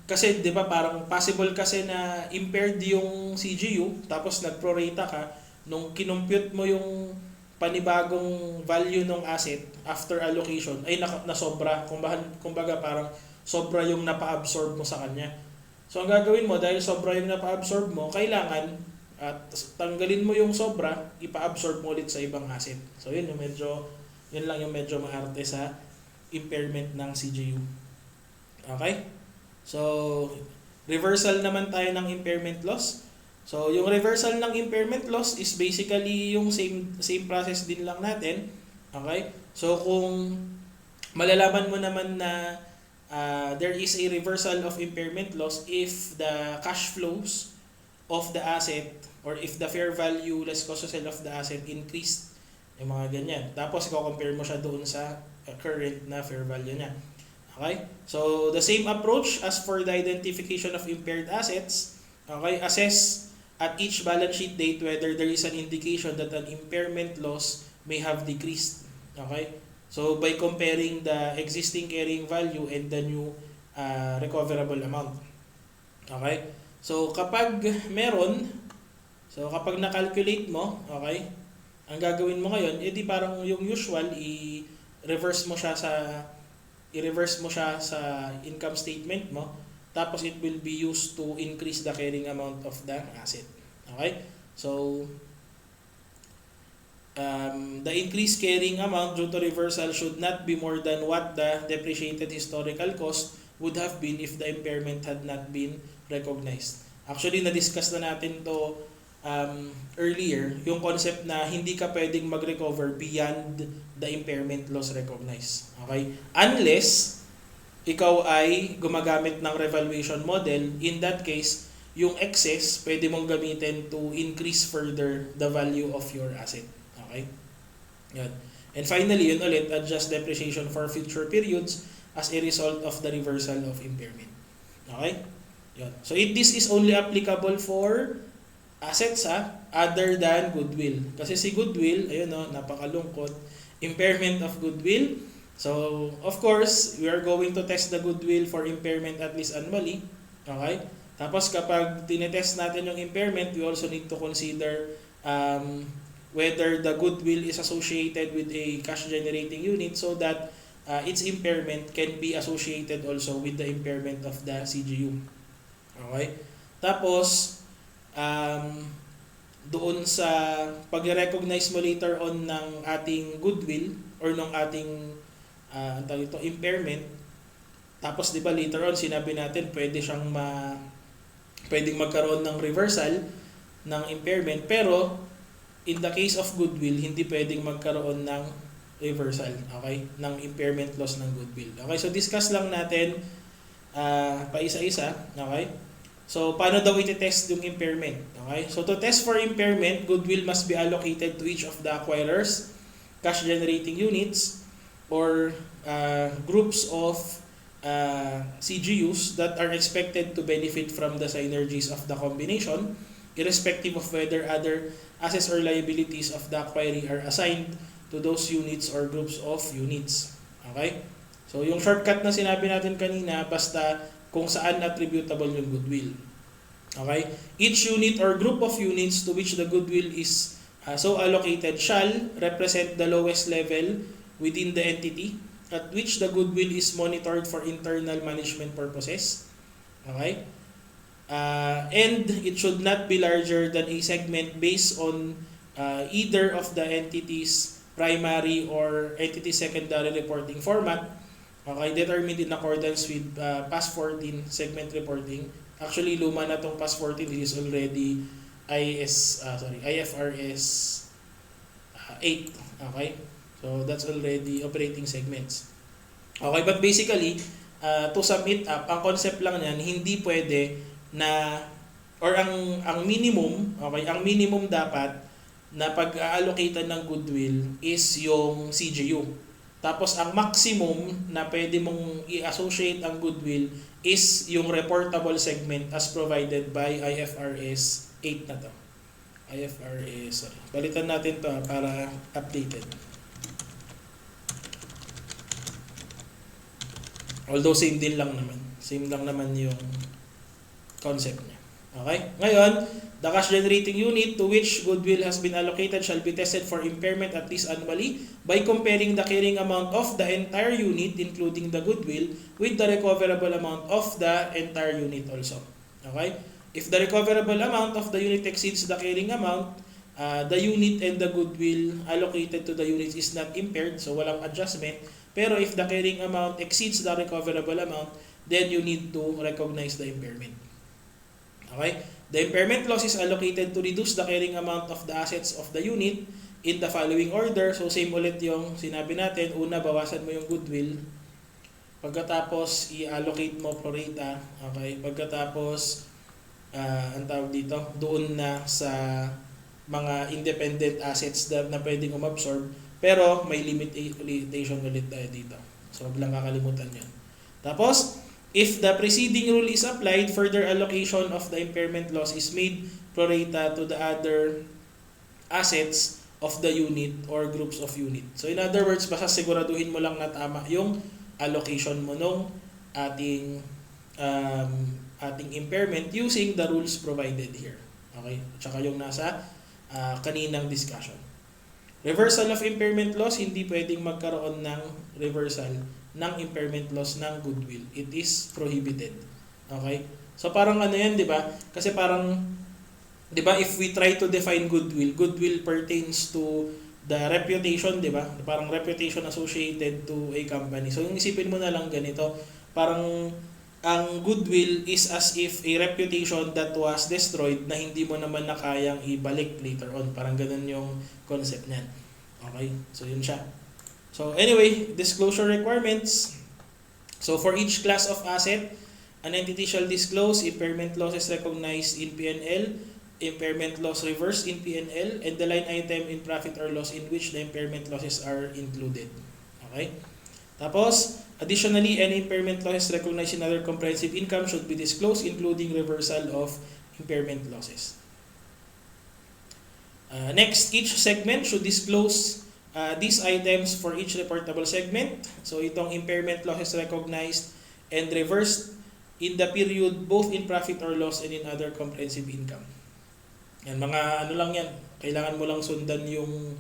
kasi 'di ba parang possible kasi na impaired yung CGU tapos nagprorata ka nung kinompute mo yung panibagong value ng asset after allocation ay nasobra, kumbaga parang sobra yung napa-absorb mo sa kanya. So ang gagawin mo, dahil sobra yung napa-absorb mo, kailangan at tanggalin mo yung sobra, ipa-absorb mo ulit sa ibang asset. So yun lang yung medyo maarte sa impairment ng CGU. Okay? So reversal naman tayo ng impairment loss. So yung reversal ng impairment loss is basically yung same process din lang natin. Okay? So kung malalaman mo naman na there is a reversal of impairment loss if the cash flows of the asset or if the fair value less cost to sell of the asset increased, yung mga ganyan. Tapos i-compare mo siya doon sa current na fair value niya. Okay? So the same approach as for the identification of impaired assets. Okay? Assess at each balance sheet date whether there is an indication that an impairment loss may have decreased. Okay? So by comparing the existing carrying value and the new recoverable amount. Okay? So kapag kapag na-calculate mo, okay, ang gagawin mo ngayon, edi parang yung usual, i-reverse mo siya sa income statement mo, tapos it will be used to increase the carrying amount of the asset. Okay? So the increased carrying amount due to reversal should not be more than what the depreciated historical cost would have been if the impairment had not been recognized. Actually, na-discuss na natin to earlier, yung concept na hindi ka pwedeng mag-recover beyond the impairment loss recognized. Okay? Unless ikaw ay gumagamit ng revaluation model, in that case, yung excess pwede mong gamitin to increase further the value of your asset. Okay? Yan. And finally, yun ulit, adjust depreciation for future periods as a result of the reversal of impairment. Okay? Yan. So this is only applicable for assets other than goodwill. Kasi si goodwill, ayun napakalungkot, impairment of goodwill. So, of course, we are going to test the goodwill for impairment at least annually. Okay? Tapos kapag tinetest natin yung impairment, we also need to consider whether the goodwill is associated with a cash generating unit so that its impairment can be associated also with the impairment of the CGU. Okay? Tapos doon sa pag-recognize mo later on ng ating goodwill or ng ating impairment, tapos 'di ba later on sinabi natin pwedeng magkaroon ng reversal ng impairment, pero in the case of goodwill, hindi pwedeng magkaroon ng reversal, okay, ng impairment loss ng goodwill. Okay, so discuss lang natin paisa-isa, okay? So, paano daw iti-test yung impairment? Okay? So, to test for impairment, goodwill must be allocated to each of the acquirers, cash-generating units, or groups of CGUs that are expected to benefit from the synergies of the combination, irrespective of whether other assets or liabilities of the acquiree are assigned to those units or groups of units. Okay? So, yung shortcut na sinabi natin kanina, basta kung saan attributable yung goodwill. Okay? Each unit or group of units to which the goodwill is so allocated shall represent the lowest level within the entity at which the goodwill is monitored for internal management purposes. Okay? And it should not be larger than a segment based on either of the entity's primary or entity secondary reporting format, okay, determined in accordance with PAS 14 segment reporting. Actually, luma na tong PAS 14, this is already IFRS 8. Okay? So, that's already operating segments. Okay, but basically, to sum it up, ang concept lang niyan, hindi pwede na, or ang minimum, okay, ang minimum dapat na pag-aallocatean ng goodwill is yung CGU. Tapos ang maximum na pwede mong i-associate ang goodwill is yung reportable segment as provided by IFRS 8 na to. IFRS, sorry. Balitan natin to para updated. Although same din lang naman. Same lang naman yung concept niya. Okay? Ngayon, the cash generating unit to which goodwill has been allocated shall be tested for impairment at least annually by comparing the carrying amount of the entire unit including the goodwill with the recoverable amount of the entire unit also. Okay? If the recoverable amount of the unit exceeds the carrying amount, the unit and the goodwill allocated to the unit is not impaired, so walang adjustment. Pero if the carrying amount exceeds the recoverable amount, then you need to recognize the impairment. Okay? The impairment loss is allocated to reduce the carrying amount of the assets of the unit in the following order. So same ulit yung sinabi natin. Una, bawasan mo yung goodwill. Pagkatapos, i-allocate mo pro rata. Okay? Pagkatapos, ang tawag dito, doon na sa mga independent assets na pwedeng umabsorb. Pero may limitation ulit tayo dito. So huwag lang kakalimutan yan. Tapos, if the preceding rule is applied, further allocation of the impairment loss is made pro rata to the other assets of the unit or groups of unit. So in other words, basta siguraduhin mo lang na tama yung allocation mo nung ating impairment using the rules provided here. Okay? Tsaka yung nasa kaninang discussion. Reversal of impairment loss, hindi pwedeng magkaroon ng reversal ng impairment loss ng goodwill. It is prohibited. Okay? So parang ano yan, di ba? Kasi parang, di ba, if we try to define goodwill, goodwill pertains to the reputation, di ba? Parang reputation associated to a company. So yung isipin mo na lang ganito, parang ang goodwill is as if a reputation that was destroyed na hindi mo naman na kayang ibalik later on. Parang ganun yung concept niyan. Okay? So yun siya. So anyway, disclosure requirements. So for each class of asset, an entity shall disclose impairment losses recognized in P&L, impairment loss reversed in P&L, and the line item in profit or loss in which the impairment losses are included. Okay? Tapos, additionally, any impairment losses recognized in other comprehensive income should be disclosed, including reversal of impairment losses. Next, each segment should disclose these items for each reportable segment. So, itong impairment losses recognized and reversed in the period both in profit or loss and in other comprehensive income. Yan, mga ano lang yan. Kailangan mo lang sundan yung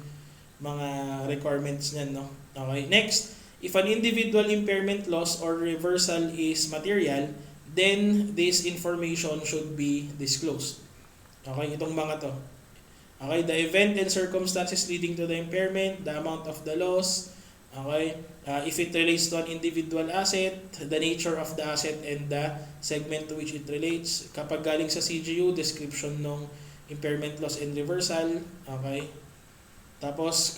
mga requirements niyan, no? Okay, next. If an individual impairment loss or reversal is material, then this information should be disclosed. Okay, itong mga to. Okay, the event and circumstances leading to the impairment, the amount of the loss, okay, if it relates to an individual asset, the nature of the asset and the segment to which it relates. Kapag galing sa CGU, description ng impairment loss and reversal, okay. Tapos,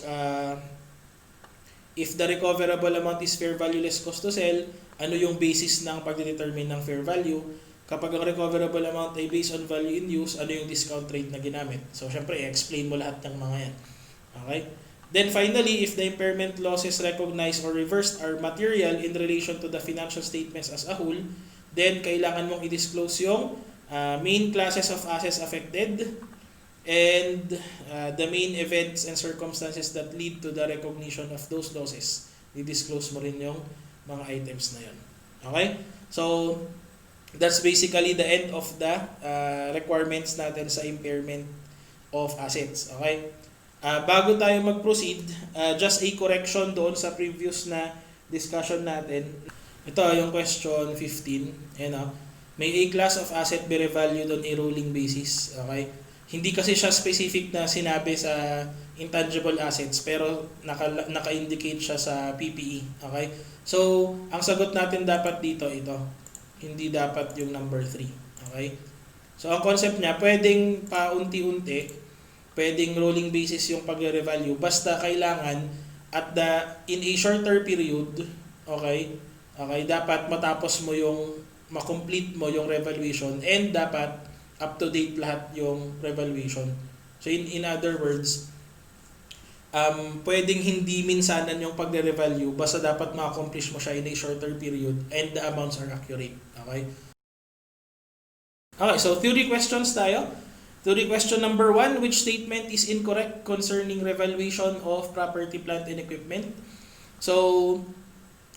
if the recoverable amount is fair value less cost to sell, ano yung basis ng pag-determine ng fair value? Kapag ang recoverable amount ay based on value in use, ano yung discount rate na ginamit? So, syempre, i-explain mo lahat ng mga yan. Okay? Then finally, if the impairment losses recognized or reversed are material in relation to the financial statements as a whole, then kailangan mong i-disclose yung main classes of assets affected, and the main events and circumstances that lead to the recognition of those losses. I-disclose mo rin yung mga items na yun. Okay? So, that's basically the end of the requirements natin sa impairment of assets. Okay? Bago tayo mag-proceed, just a correction doon sa previous na discussion natin. Ito yung question 15. May a class of asset be revalued on a rolling basis. Okay? Hindi kasi siya specific na sinabi sa intangible assets, pero naka-indicate siya sa PPE. Okay? So, ang sagot natin dapat dito, ito. Hindi dapat yung number 3. Okay? So, ang concept niya, pwedeng paunti-unti, pwedeng rolling basis yung pagre-revalue, basta kailangan in a shorter period, okay, dapat matapos mo yung, makomplete mo yung revaluation, and dapat up to date lahat yung revaluation. So in other words, pwedeng hindi minsanan yung pagre-revalue, basta dapat ma-accomplish mo siya in a shorter period and the amounts are accurate. Okay? Okay, so theory questions tayo. Theory question number 1, which statement is incorrect concerning revaluation of property, plant, and equipment? So,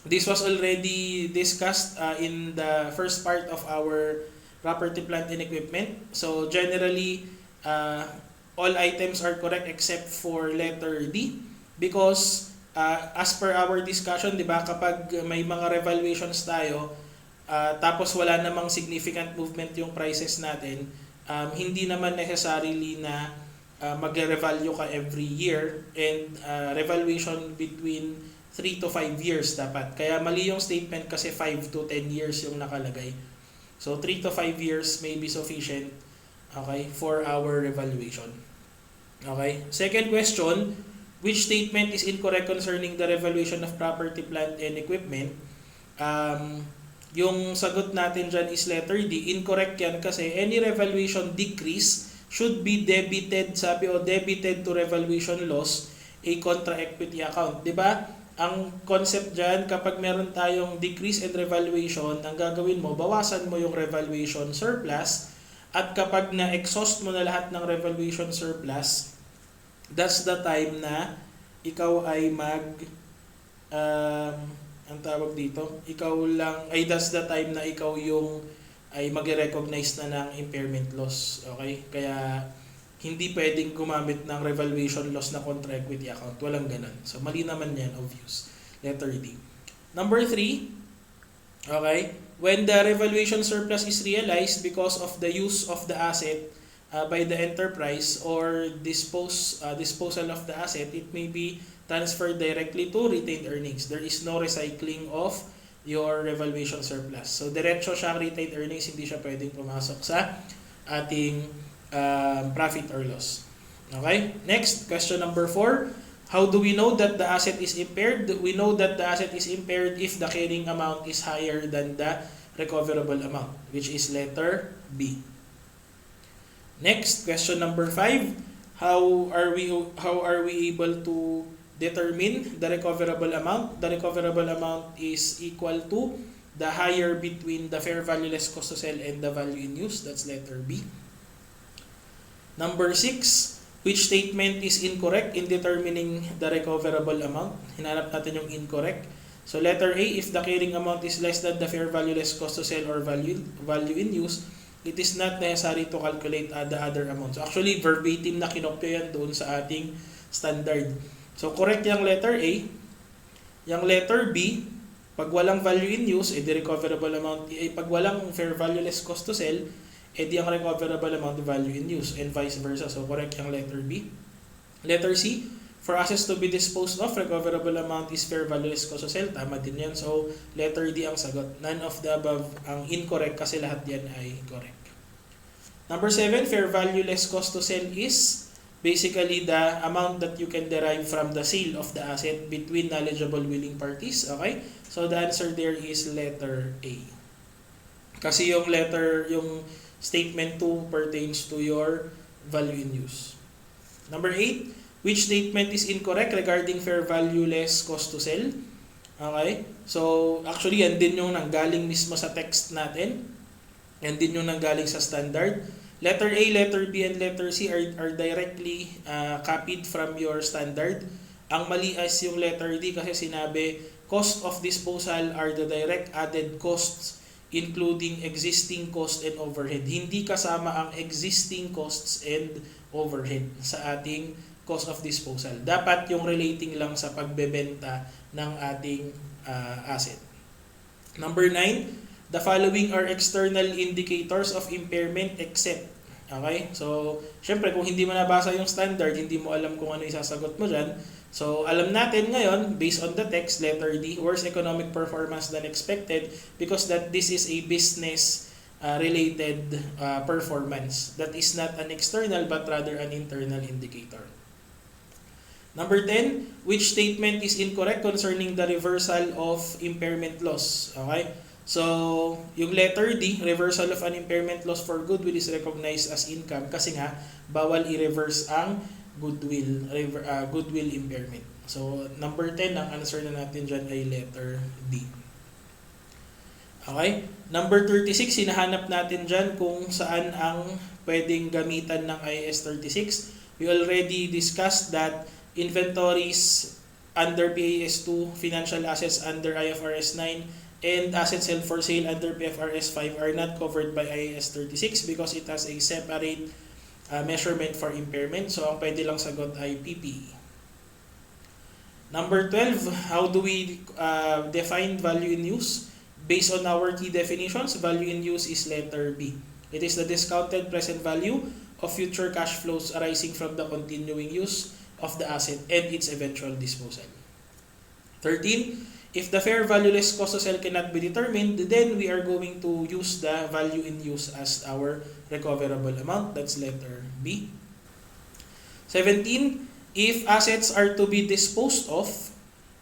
this was already discussed in the first part of our property, plant, and equipment. So, generally, all items are correct except for letter D because as per our discussion, di ba, kapag may mga revaluations tayo, tapos wala namang significant movement yung prices natin, hindi naman necessarily na magre-revalue ka every year and revaluation between 3 to 5 years dapat. Kaya mali yung statement kasi 5 to 10 years yung nakalagay. So 3 to 5 years may be sufficient, okay, for our revaluation. Okay? Second question, which statement is incorrect concerning the revaluation of property, plant, and equipment? Yung sagot natin dyan is letter D. Incorrect yan kasi any revaluation decrease should be debited, sabi o debited to revaluation loss, a contra equity account. Diba? Ang concept dyan, kapag meron tayong decrease in revaluation, ang gagawin mo, bawasan mo yung revaluation surplus, at kapag na-exhaust mo na lahat ng revaluation surplus, that's the time na ikaw ay ang tawag dito, that's the time na ikaw yung ay magre-recognize na ng impairment loss. Okay? Kaya hindi pwedeng gumamit ng revaluation loss na contra equity account. Walang ganun. So mali naman yan, obvious. Letter D. Number 3, okay? When the revaluation surplus is realized because of the use of the asset by the enterprise or disposal of the asset, it may be transferred directly to retained earnings. There is no recycling of your revaluation surplus. So, diretso siyang retained earnings, hindi siya pwedeng pumasok sa ating profit or loss. Okay? Next, question number 4. How do we know that the asset is impaired? We know that the asset is impaired if the carrying amount is higher than the recoverable amount, which is letter B. Next, question number 5. How are we able to determine the recoverable amount? The recoverable amount is equal to the higher between the fair value less cost to sell and the value in use. That's letter B. Number 6, which statement is incorrect in determining the recoverable amount? Hinanap natin yung incorrect. So letter A, if the carrying amount is less than the fair value less cost to sell or value in use, it is not necessary to calculate the other amount. So actually, verbatim na kinopya yan doon sa ating standard. So correct yung letter A. Yung letter B, pag walang value in use, the recoverable amount, pag walang fair value less cost to sell, yung recoverable amount value in use, and vice versa. So correct yung letter B. Letter C, for assets to be disposed of, recoverable amount is fair value less cost to sell. Tama din yan. So letter D ang sagot. None of the above ang incorrect kasi lahat yan ay correct. Number 7, fair value less cost to sell is basically the amount that you can derive from the sale of the asset between knowledgeable willing parties. Okay? So the answer there is letter A. Kasi yung statement 2 pertains to your value in use. Number 8, which statement is incorrect regarding fair value less cost to sell? Okay? So actually yan din yung nanggaling mismo sa text natin. Yan din yung nanggaling sa standard. Letter A, letter B, and letter C are directly copied from your standard. Ang mali is yung letter D kasi sinabi, cost of disposal are the direct added costs including existing cost and overhead. Hindi kasama ang existing costs and overhead sa ating cost of disposal. Dapat yung relating lang sa pagbebenta ng ating asset. Number 9, the following are external indicators of impairment except. Okay? So, syempre kung hindi mo nabasa yung standard, hindi mo alam kung ano isasagot mo dyan. So, alam natin ngayon, based on the text, letter D, worse economic performance than expected because that this is a business related performance. That is not an external but rather an internal indicator. Number 10, which statement is incorrect concerning the reversal of impairment loss? Okay? So, yung letter D, reversal of an impairment loss for goodwill is recognized as income kasi nga, bawal i-reverse ang goodwill impairment. So, number 10, ang answer na natin dyan ay letter D. Okay? Number 36, hinahanap natin dyan kung saan ang pwedeng gamitan ng IAS 36. We already discussed that inventories under PAS 2, financial assets under IFRS 9, and assets held for sale under PFRS 5 are not covered by IAS 36 because it has a separate measurement for impairment. So, ang pwede lang sagot ay PPE. Number 12, how do we define value in use? Based on our key definitions, value in use is letter B. It is the discounted present value of future cash flows arising from the continuing use of the asset and its eventual disposal. 13, if the fair value less cost to sell cannot be determined, then we are going to use the value in use as our recoverable amount. That's letter B. 17, if assets are to be disposed of,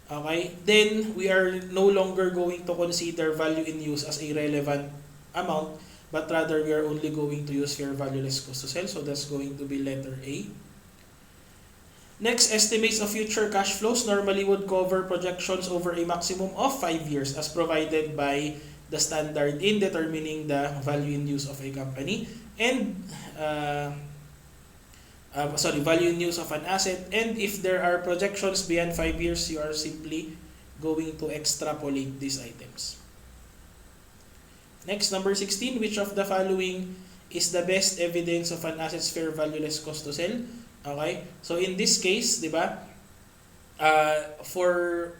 okay, then we are no longer going to consider value in use as a relevant amount, but rather we are only going to use fair value less cost to sell. So that's going to be letter A. Next, estimates of future cash flows normally would cover projections over a maximum of 5 years as provided by the standard in determining the value in use of a company and value in use of an asset. And if there are projections beyond 5 years, you are simply going to extrapolate these items. Next, number 16, which of the following is the best evidence of an asset's fair value less cost to sell? Okay, so in this case, di ba,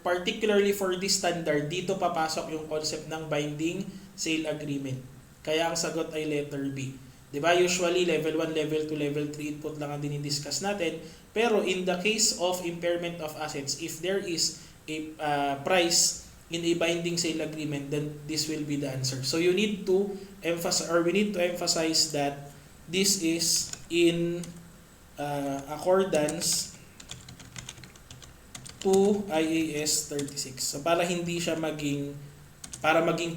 particularly for this standard, dito papasok yung concept ng binding sale agreement. Kaya ang sagot ay letter B. Diba? Usually, level 1, level 2, level 3 input lang ang dinidiscuss natin. Pero in the case of impairment of assets, if there is a price in a binding sale agreement, then this will be the answer. So you need to emphasize that this is in accordance to IAS 36. So para maging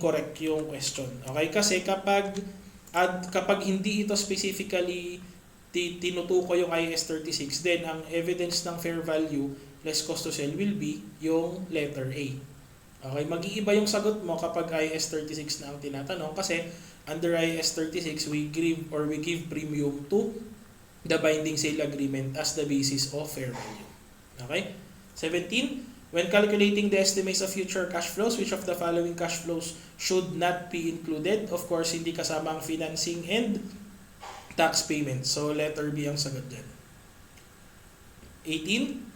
correct yung question. Okay? Kasi kapag hindi ito specifically tinutukoy yung IAS 36, then ang evidence ng fair value less cost to sell will be yung letter A. Okay, mag-iiba yung sagot mo kapag IAS 36 na ang tinatanong kasi under IAS 36 we give premium to the binding sale agreement as the basis of fair value. Okay? 17, when calculating the estimates of future cash flows, which of the following cash flows should not be included? Of course, hindi kasama ang financing and tax payments. So, letter B ang sagot dyan. 18,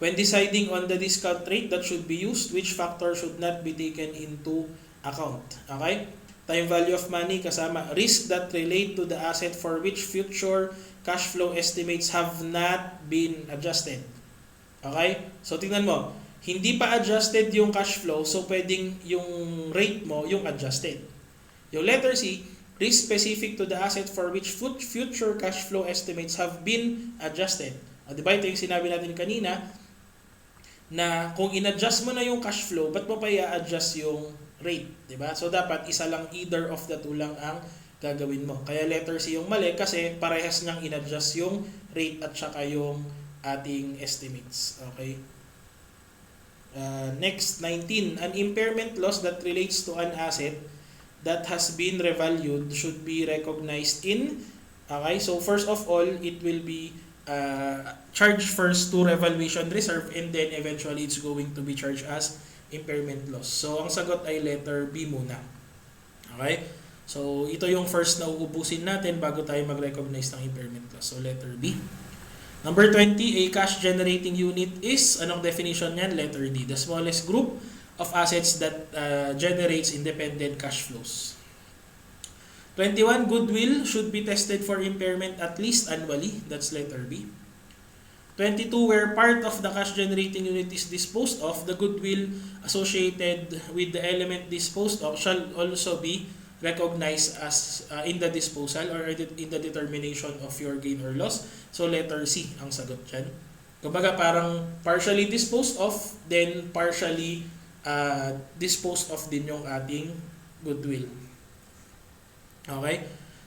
when deciding on the discount rate that should be used, which factor should not be taken into account? Okay? Time value of money kasama risk that relate to the asset for which future cash flow estimates have not been adjusted. Okay? So, tingnan mo. Hindi pa adjusted yung cash flow, so pwedeng yung rate mo yung adjusted. Yung letter C, risk specific to the asset for which future cash flow estimates have been adjusted. Diba ito yung sinabi natin kanina, na kung in-adjust mo na yung cash flow, ba't mo pa i-adjust yung rate? Diba? So, dapat isa lang, either of the two lang ang gagawin mo. Kaya letter C yung mali kasi parehas niyang in-adjust yung rate at saka yung ating estimates. Okay? Next, 19. An impairment loss that relates to an asset that has been revalued should be recognized in. Okay? So, first of all, it will be charged first to revaluation reserve and then eventually it's going to be charged as impairment loss. So, ang sagot ay letter B muna. Okay? So, ito yung first na uubusin natin bago tayo mag-recognize ng impairment loss. So, letter B. Number 20, a cash-generating unit is, anong definition niyan? Letter D. The smallest group of assets that generates independent cash flows. 21, goodwill should be tested for impairment at least annually. That's letter B. 22, where part of the cash-generating unit is disposed of, the goodwill associated with the element disposed of shall also be recognized as in the disposal or in the determination of your gain or loss. So, letter C ang sagot dyan. Kumbaga, parang partially disposed of, then partially disposed of din yung ating goodwill. Okay?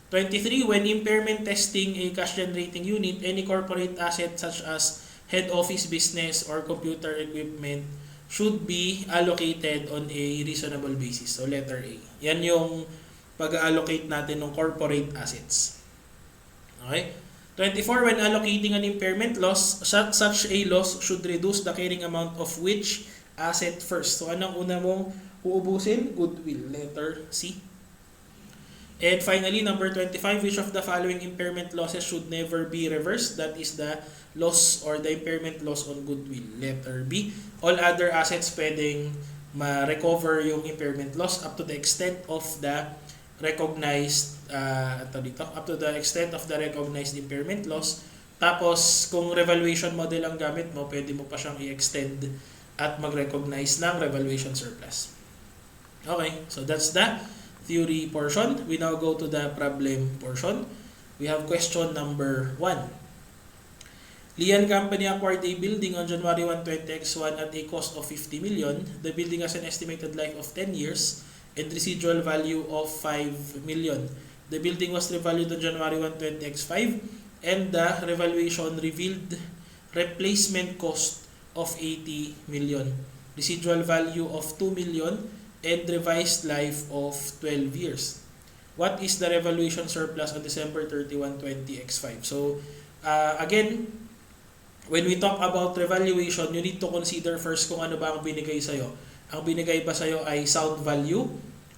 23, when impairment testing a cash generating unit, any corporate asset such as head office business or computer equipment should be allocated on a reasonable basis. So letter A. Yan yung pag-allocate natin ng corporate assets. Okay? 24, when allocating an impairment loss, such a loss should reduce the carrying amount of which asset first. So anong una mong uubusin? Goodwill. Letter C. And finally, number 25, which of the following impairment losses should never be reversed? That is the loss or the impairment loss on goodwill. Letter B. All other assets pwedeng ma-recover yung impairment loss up to the extent of the recognized up to the extent of the recognized impairment loss. Tapos, kung revaluation model ang gamit mo, pwede mo pa siyang i-extend at mag-recognize ng revaluation surplus. Okay, so that's the theory portion. We now go to the problem portion. We have question number 1. Lian Company acquired a building on January 1, 20X1 at a cost of 50 million. The building has an estimated life of 10 years and residual value of 5 million. The building was revalued on January 1, 20X5 and the revaluation revealed replacement cost of 80 million, residual value of 2 million, and revised life of 12 years. What is the revaluation surplus on December 31, 20X5? So, again, when we talk about revaluation, you need to consider first kung ano ba ang binigay sa'yo. Ang binigay ba sa'yo ay sound value,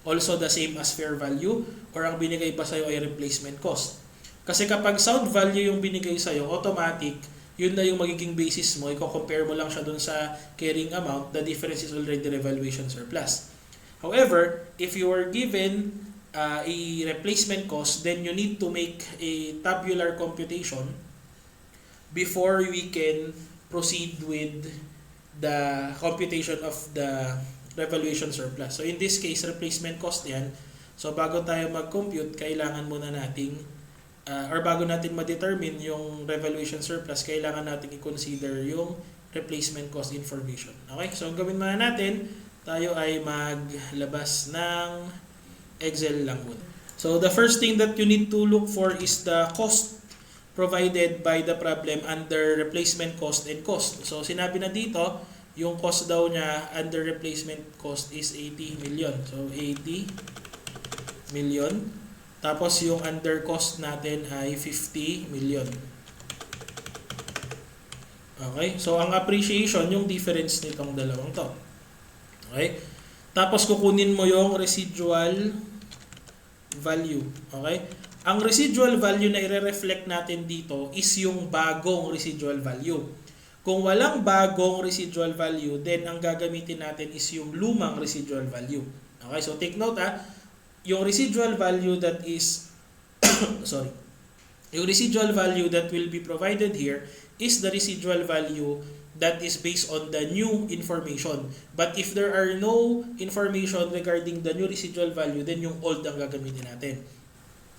also the same as fair value, or ang binigay ba sa'yo ay replacement cost? Kasi kapag sound value yung binigay sa'yo, automatic, yun na yung magiging basis mo, i-compare mo lang siya dun sa carrying amount, the difference is already revaluation surplus. However, if you are given a replacement cost, then you need to make a tabular computation before we can proceed with the computation of the revaluation surplus. So in this case, replacement cost yan. So bago tayo mag-compute, kailangan muna nating or bago natin ma-determine yung revaluation surplus, kailangan natin i-consider yung replacement cost information. Okay? So ang gawin muna natin, tayo ay maglabas ng Excel lang muna. So the first thing that you need to look for is the cost provided by the problem under replacement cost and cost. So sinabi na dito, yung cost daw niya under replacement cost is 80 million. So 80 million. Tapos yung under cost natin ay 50 million. Okay? So ang appreciation, yung difference nitong dalawang to. Okay? Tapos kukunin mo yung residual value. Okay? Ang residual value na i-reflect natin dito is yung bagong residual value. Kung walang bagong residual value, then ang gagamitin natin is yung lumang residual value. Okay? So take note yung residual value that is yung residual value that will be provided here is the residual value that is based on the new information. But if there are no information regarding the new residual value, then yung old ang gagamitin natin.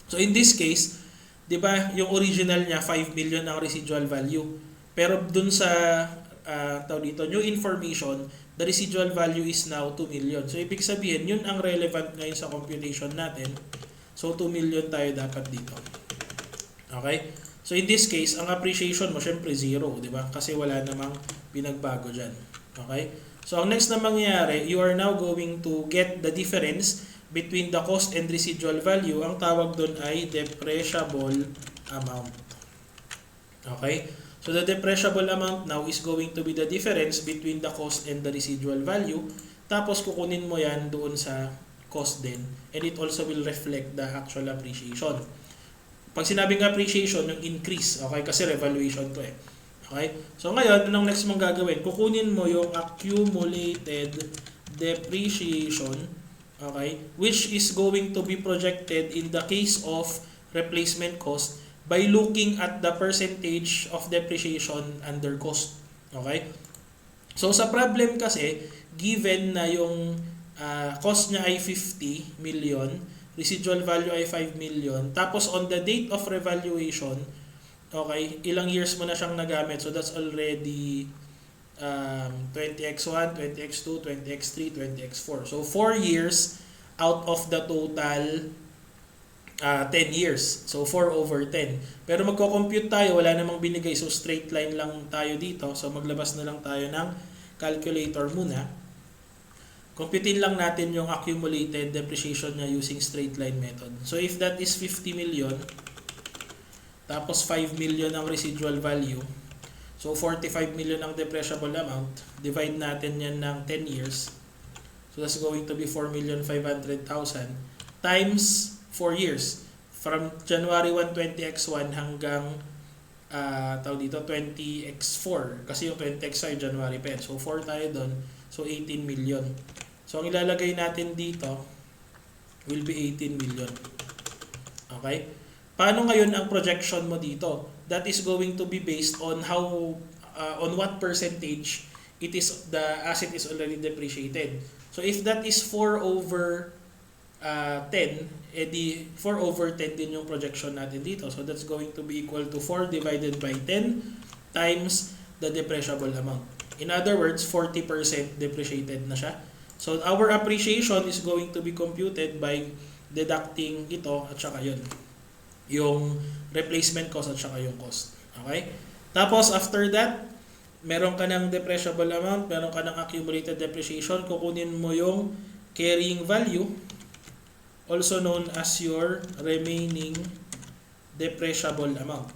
So in this case, 'di ba, yung original niya 5 million ang residual value. Pero dun sa new information, the residual value is now 2 million. So ibig sabihin, yun ang relevant ngayon sa computation natin. So 2 million tayo dapat dito. Okay? So in this case, ang appreciation mo syempre 0, 'di ba? Kasi wala namang pinagbago diyan. Okay? So ang next na mangyayari, you are now going to get the difference between the cost and residual value. Ang tawag doon ay depreciable amount. Okay? So the depreciable amount now is going to be the difference between the cost and the residual value. Tapos kukunin mo yan doon sa cost din. And it also will reflect the actual appreciation. Pag sinabing appreciation, yung increase. Okay? Kasi revaluation to eh. Okay? So ngayon, anong next mong gagawin? Kukunin mo yung accumulated depreciation, okay, which is going to be projected in the case of replacement cost by looking at the percentage of depreciation under cost. Okay? So sa problem kasi, given na yung cost niya ay 50 million, residual value ay 5 million, tapos on the date of revaluation, okay, ilang years mo na siyang nagamit. So that's already 20x1, 20x2, 20x3, 20x4. So 4 years out of the total 10 years. So 4 over 10. Pero magko-compute tayo, wala namang binigay. So straight line lang tayo dito. So maglabas na lang tayo ng calculator muna. Computein lang natin yung accumulated depreciation niya using straight line method. So if that is 50 million, tapos 5 million ang residual value, so 45 million ang depreciable amount, divide natin yan ng 10 years. So that's going to be 4,500,000 times 4 years. From January 1, 20x1 hanggang 20x4. Kasi yung 20x5 January pa. So 4 tayo doon. So 18 million. So ang ilalagay natin dito will be 18 million. Okay? Paano ngayon ang projection mo dito? That is going to be based on how on what percentage it is the asset is already depreciated. So if that is 4 over 10, edi 4 over 10 din yung projection natin dito. So that's going to be equal to 4 divided by 10 times the depreciable amount. In other words, 40% depreciated na siya. So our appreciation is going to be computed by deducting ito at saka yun. Yung replacement cost at saka yung cost. Okay? Tapos after that, meron ka ng depreciable amount, meron ka ng accumulated depreciation, kukunin mo yung carrying value, also known as your remaining depreciable amount.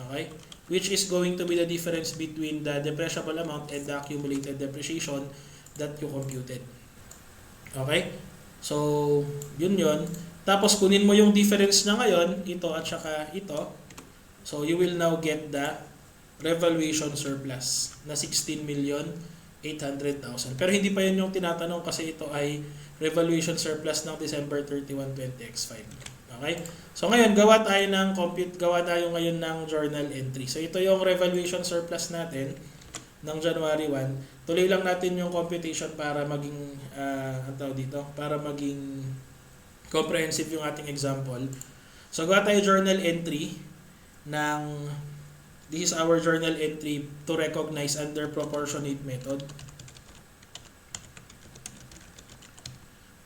Okay? Which is going to be the difference between the depreciable amount and the accumulated depreciation that you computed. Okay? So, yun. Tapos, kunin mo yung difference na ngayon, ito at saka ito. So, you will now get the revaluation surplus na 16,800,000. Pero hindi pa yun yung tinatanong kasi ito ay revaluation surplus ng December 31, 20x5. Okay? So ngayon, gawa tayo ngayon ng journal entry. So ito yung revaluation surplus natin ng January 1. Tuloy lang natin yung computation para maging para maging comprehensive yung ating example. So gawa tayo journal entry ng this is our journal entry to recognize under proportionate method.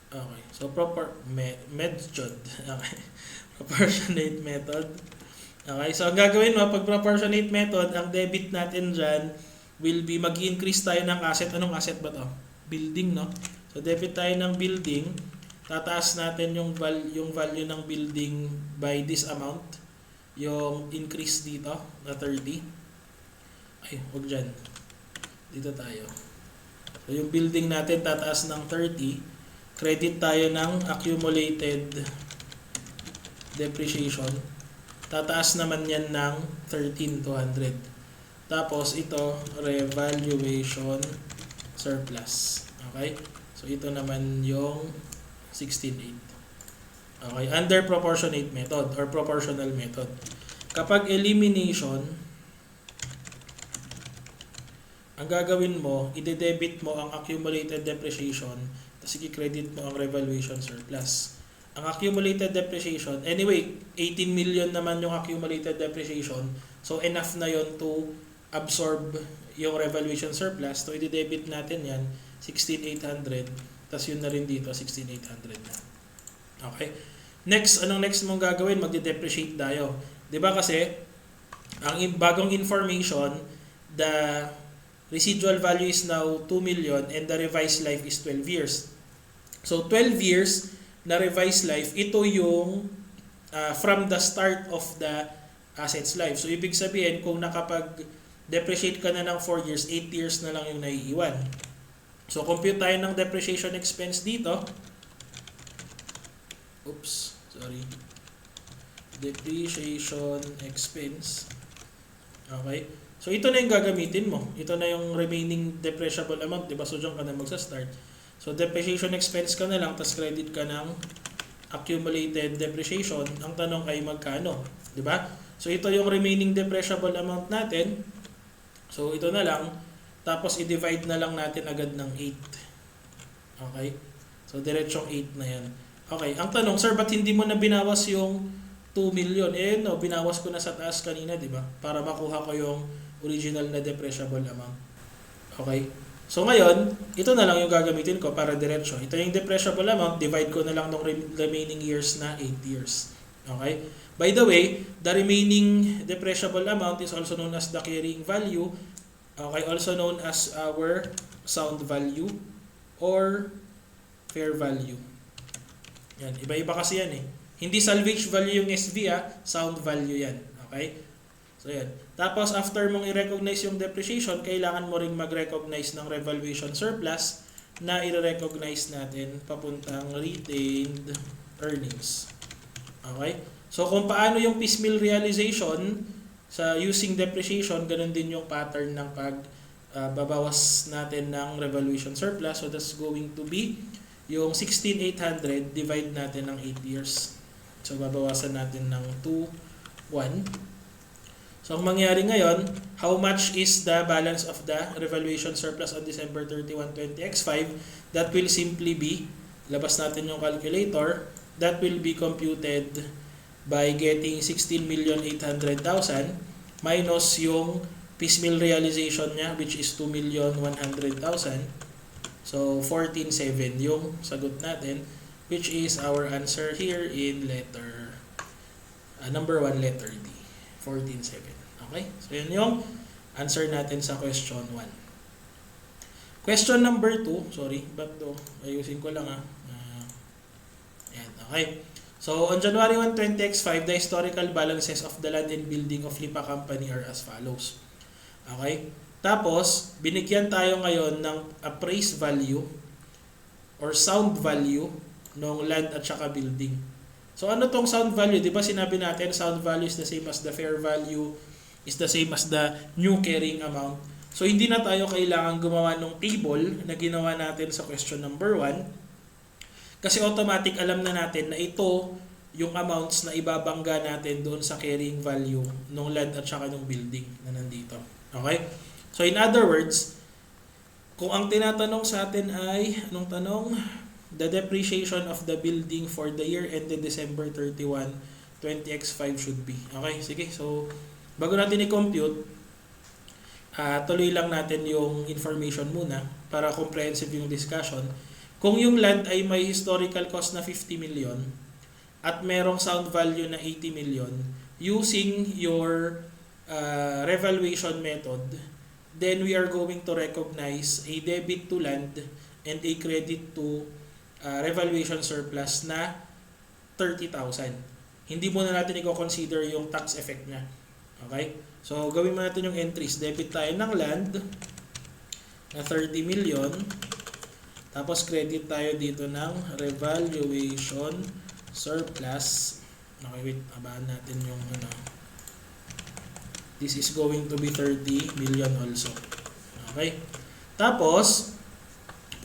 Okay. So method. Okay. Proportionate method. Okay. So ang gagawin mo pag proportionate method, ang debit natin diyan will be mag-increase tayo ng asset. Anong asset ba to? Building, no? So debit tayo ng building. Tataas natin yung value ng building by this amount. Yung increase dito na 30. Ay, wag dyan. Dito tayo. So, yung building natin tataas ng 30. Credit tayo ng accumulated depreciation. Tataas naman yan ng 13,200. Tapos, ito, revaluation surplus. Okay? So, ito naman yung 16,800. Okay, under proportionate method or proportional method. Kapag elimination, ang gagawin mo, ide-debit mo ang accumulated depreciation, tapos i-credit mo ang revaluation surplus. Ang accumulated depreciation, anyway, 18 million naman yung accumulated depreciation, so enough na yon to absorb yung revaluation surplus. So, ide-debit natin yan, 16,800, tapos yun na rin dito, 16,800 na. Okay? Next, anong next mong gagawin? Magde-depreciate tayo. 'Di ba kasi ang bagong information, the residual value is now 2 million and the revised life is 12 years. So 12 years na revised life, ito yung from the start of the asset's life. So ibig sabihin kung nakapag-depreciate ka na ng 4 years, 8 years na lang yung naiiwan. So compute tayo ng depreciation expense dito. Depreciation expense. Okay. So ito na yung gagamitin mo. Ito na yung remaining depreciable amount, 'di ba? So diyan ka na magsa-start. So depreciation expense ka na lang, tapos credit ka ng accumulated depreciation. Ang tanong ay magkano, 'di ba? So ito yung remaining depreciable amount natin. So ito na lang, tapos i-divide na lang natin agad ng 8. Okay? So diretsong 8 na 'yan. Okay, ang tanong, sir, ba't hindi mo na binawas yung 2 million? No, binawas ko na sa taas kanina, di ba? Para makuha ko yung original na depreciable amount. Okay? So ngayon, ito na lang yung gagamitin ko para diretso. Ito yung depreciable amount, divide ko na lang ng remaining years na 8 years. Okay? By the way, the remaining depreciable amount is also known as the carrying value, okay, also known as our sound value or fair value. Yan, iba-iba kasi yan eh. Hindi salvage value yung SV sound value yan. Okay? So yan. Tapos after mong i-recognize yung depreciation, kailangan mo ring mag-recognize ng revaluation surplus na i-recognize natin papuntang retained earnings. Okay? So kung paano yung piecemeal realization sa using depreciation, ganun din yung pattern ng babawas natin ng revaluation surplus. So that's going to be yung 16,800 divide natin ng 8 years. So babawasan natin ng 2, 1. So ang mangyari ngayon, how much is the balance of the revaluation surplus on December 31, 20x5? That will simply be, labas natin yung calculator, that will be computed by getting 16,800,000 minus yung piecemeal realization niya, which is 2,100,000. So 14,700 yung sagot natin, which is our answer here in letter number 1, letter D, 14,700. Okay? So yun yung answer natin sa question 1. Question number 2, sorry, ba't to? Ayusin ko lang Ayan, okay. So, on January 1, 20x5, the historical balances of the land and building of Lipa Company are as follows. Okay? Tapos, binigyan tayo ngayon ng appraised value or sound value ng land at saka building. So, ano tong sound value? Di ba sinabi natin, sound value is the same as the fair value, is the same as the new carrying amount. So, hindi na tayo kailangan gumawa ng table na ginawa natin sa question number 1. Kasi automatic alam na natin na ito yung amounts na ibabangga natin doon sa carrying value ng land at saka ng building na nandito. Okay? So in other words, kung ang tinatanong sa atin ay, anong tanong? The depreciation of the building for the year ended December 31, 20x5 should be. Okay, sige. So bago natin i-compute, tuloy lang natin yung information muna para comprehensive yung discussion. Kung yung land ay may historical cost na 50 million at merong sound value na 80 million, using your revaluation method, then we are going to recognize a debit to land and a credit to revaluation surplus na 30,000. Hindi muna natin i-consider yung tax effect niya. Okay? So, gawin mo natin yung entries. Debit tayo ng land na 30 million. Tapos credit tayo dito ng revaluation surplus. Okay, wait, abahan natin yung This is going to be 30 million also. Okay? Tapos,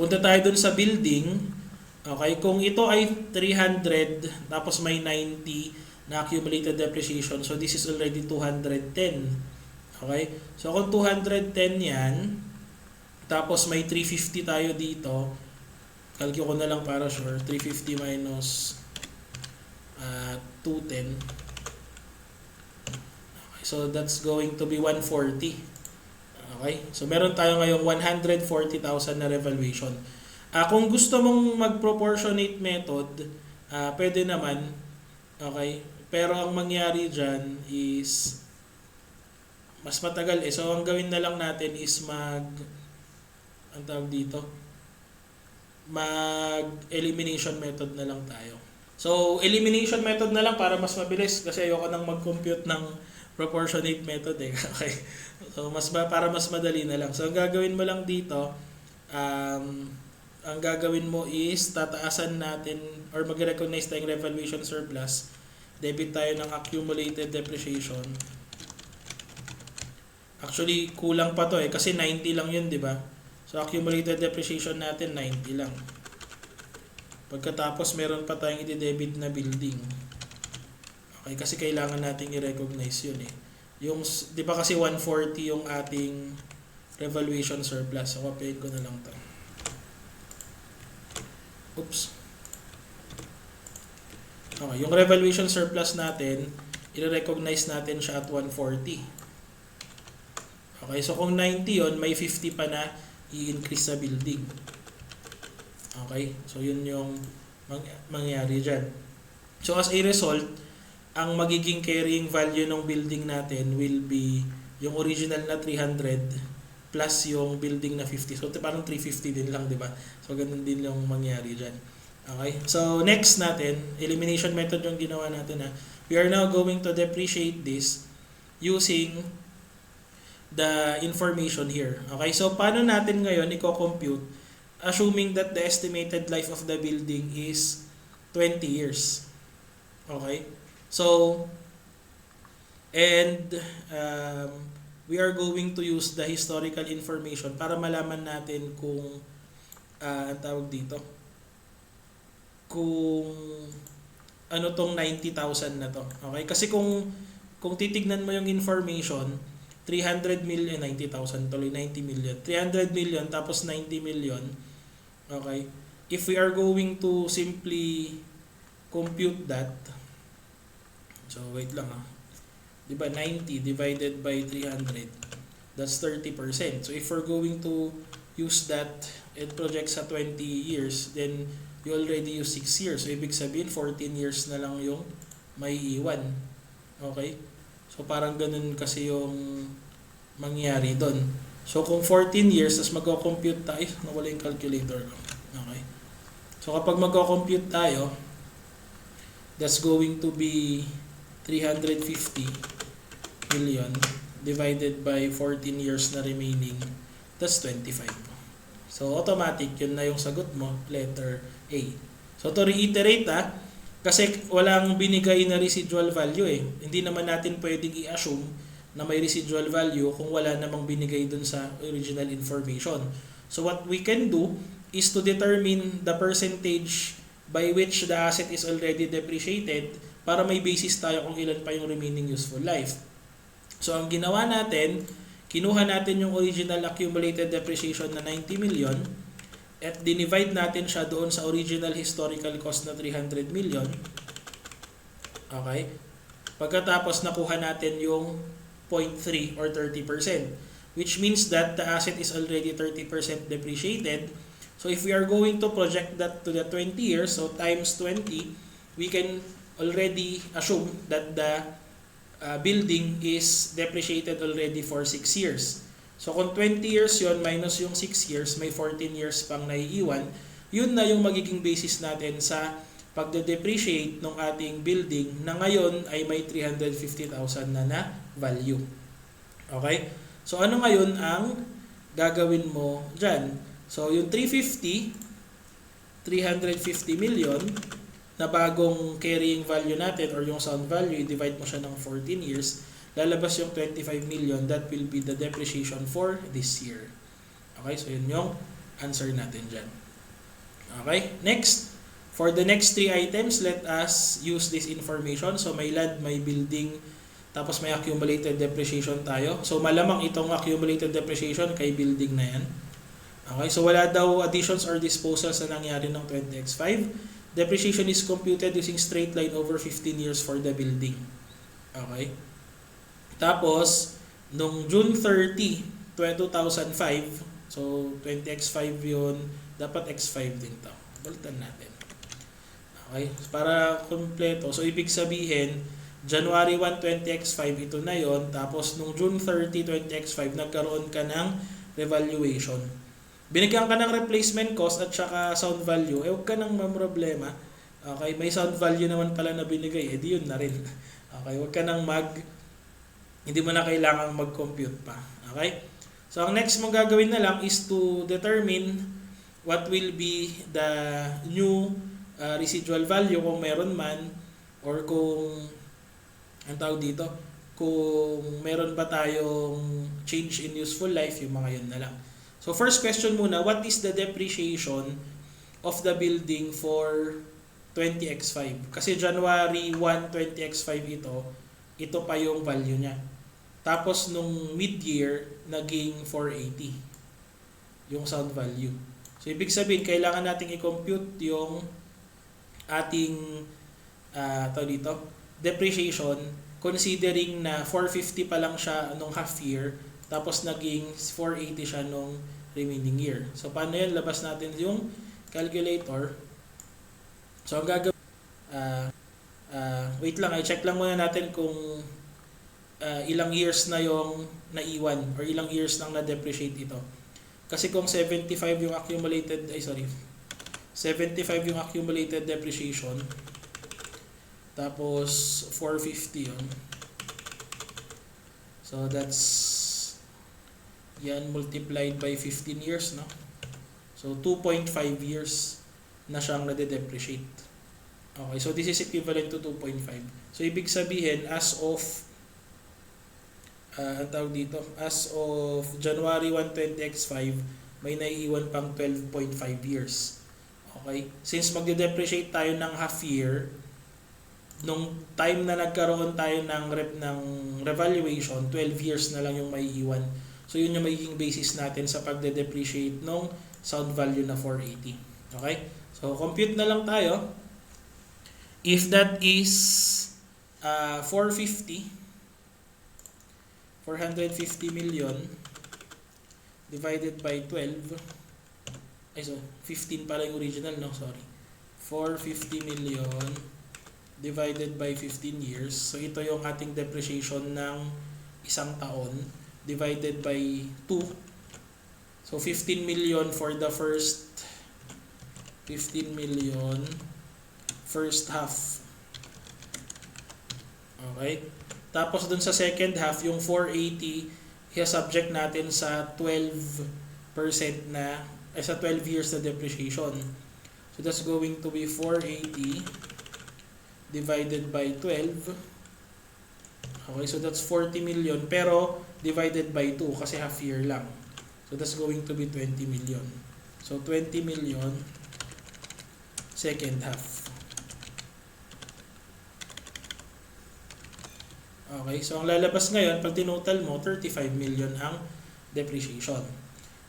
punta tayo dun sa building. Okay, kung ito ay 300, tapos may 90 na accumulated depreciation. So, this is already 210. Okay? So, kung 210 yan, tapos may 350 tayo dito. Calculate ko na lang para sure. 350 minus 210. Okay, so that's going to be 140. Okay? So meron tayo ngayong 140,000 na revaluation. Kung gusto mong mag-proportionate method, pwede naman. Okay? Pero ang mangyari dyan is mas matagal eh. So ang gawin na lang natin is ang tawag dito, mag-elimination method na lang tayo. So, elimination method na lang para mas mabilis kasi ayoko nang mag-compute ng proportionate method eh. Okay. So, para mas madali na lang. So, ang gagawin mo lang dito, ang gagawin mo is tataasan natin or mag-recognize tayong revaluation surplus. Debit tayo ng accumulated depreciation. Actually, kulang pa to eh kasi 90 lang yun, di ba? So, accumulated depreciation natin, 90 lang. Pagkatapos, meron pa tayong i-debit na building. Okay, kasi kailangan natin i-recognize yun eh. Yung, di ba kasi 140 yung ating revaluation surplus. So, kapayin ko na lang to. Oops. Okay, yung revaluation surplus natin, i-recognize natin siya at 140. Okay, so kung 90 yun, may 50 pa na i-increase sa building. Okay? So, yun yung mangyari dyan. So, as a result, ang magiging carrying value ng building natin will be yung original na 300 plus yung building na 50. So parang 350 din lang, di ba? So ganun din yung mangyari dyan. Okay? So next natin, elimination method yung ginawa natin ha. We are now going to depreciate this using the information here. Okay? So paano natin ngayon i-compute assuming that the estimated life of the building is 20 years. Okay? So, and we are going to use the historical information para malaman natin kung ang tawag dito, kung ano tong 90,000 na to. Okay? Kasi kung titignan mo yung information, 300 million, 90,000 tuloy, 90 million. 300 million tapos 90 million. Okay? If we are going to simply compute that, so wait lang ha. Diba 90 divided by 300, that's 30%. So if we're going to use that and project sa 20 years, then you already use 6 years. So ibig sabihin 14 years na lang yung may iwan. Okay? So parang ganun kasi yung mangyari doon. So kung 14 years, tas magko-compute tayo, nawala yung calculator ko. Okay? So kapag magko-compute tayo, that's going to be 350 million divided by 14 years na remaining, that's 25. So automatic, yun na yung sagot mo, letter A. So to reiterate kasi walang binigay na residual value eh. Hindi naman natin pwedeng i-assume na may residual value kung wala namang binigay dun sa original information. So what we can do is to determine the percentage by which the asset is already depreciated para may basis tayo kung ilan pa yung remaining useful life. So ang ginawa natin, kinuha natin yung original accumulated depreciation na 90 million at dinivide natin siya doon sa original historical cost na 300 million. Okay? Pagkatapos nakuha natin yung 0.3 or 30%, which means that the asset is already 30% depreciated. So if we are going to project that to the 20 years, so times 20, we can already assume that the building is depreciated already for 6 years. So kung 20 years yon minus yung 6 years, may 14 years pang naiiwan, yun na yung magiging basis natin sa pagde-depreciate ng ating building na ngayon ay may 350,000 na value. Okay? So ano ngayon ang gagawin mo dyan? So yung 350 million na bagong carrying value natin or yung sound value, i-divide mo siya ng 14 years, lalabas yung 25 million, that will be the depreciation for this year. Okay, so yun yung answer natin dyan. Okay, next, for the next 3 items, let us use this information. So may land, may building, tapos may accumulated depreciation tayo. So malamang itong accumulated depreciation kay building na yan. Okay, so wala daw additions or disposals na nangyari ng 20x5. Depreciation is computed using straight line over 15 years for the building. Okay? Tapos, nung June 30, 2005, so 20x5 yun, dapat x5 din to. Balitan natin. Okay? Para kompleto. So, ibig sabihin, January 1, 20x5, ito na yon. Tapos, nung June 30, 20x5, nagkaroon ka ng revaluation. Binigyan ka ng replacement cost at saka sound value, huwag ka nang mamroblema. Okay, may sound value naman pala na binigay, di yun na rin. Okay, huwag ka nang hindi mo na kailangang mag-compute pa. Okay? So, ang next mong gagawin na lang is to determine what will be the new residual value kung meron man, or kung, ang tawag dito, kung meron ba tayong change in useful life, yung mga yun na lang. So first question muna, what is the depreciation of the building for 20x5? Kasi January 1, 20x5 ito pa yung value niya. Tapos nung mid-year, naging 480 yung sound value. So ibig sabihin, kailangan nating i-compute yung ating depreciation considering na 450 pa lang siya nung half year, tapos naging 480 siya nung remaining year. So paano yan? Labas natin yung calculator. So ang gagawin, Wait lang, i-check lang muna natin kung ilang years na yung naiwan or ilang years nang na-depreciate ito. Kasi kung 75 yung accumulated, 75 yung accumulated depreciation, tapos 450 yun. So that's yan multiplied by 15 years, no? So 2.5 years na siyang nade-depreciate. Okay, so this is equivalent to 2.5. So ibig sabihin as of as of January 1, 20x5, may naiiwan pang 12.5 years. Okay? Since magde-depreciate tayo ng half year, nung time na nagkaroon tayo ng revaluation, 12 years na lang yung maiiwan. So yun yung magiging basis natin sa pagde-depreciate ng sound value na 480. Okay? So compute na lang tayo. If that is 450 million divided by 12, 15 pala yung original, no? Sorry. 450 million divided by 15 years. So ito yung ating depreciation ng isang taon divided by 2. So 15 million for the first 15 million first half. Okay? Tapos dun sa second half, yung 480, i-subject natin sa 12% na, sa 12 years na depreciation. So that's going to be 480 divided by 12. Okay, so that's 40 million, pero divided by 2 kasi half year lang. So that's going to be 20 million. So 20 million second half. Okay, so ang lalabas ngayon, pag tinotal mo, 35 million ang depreciation.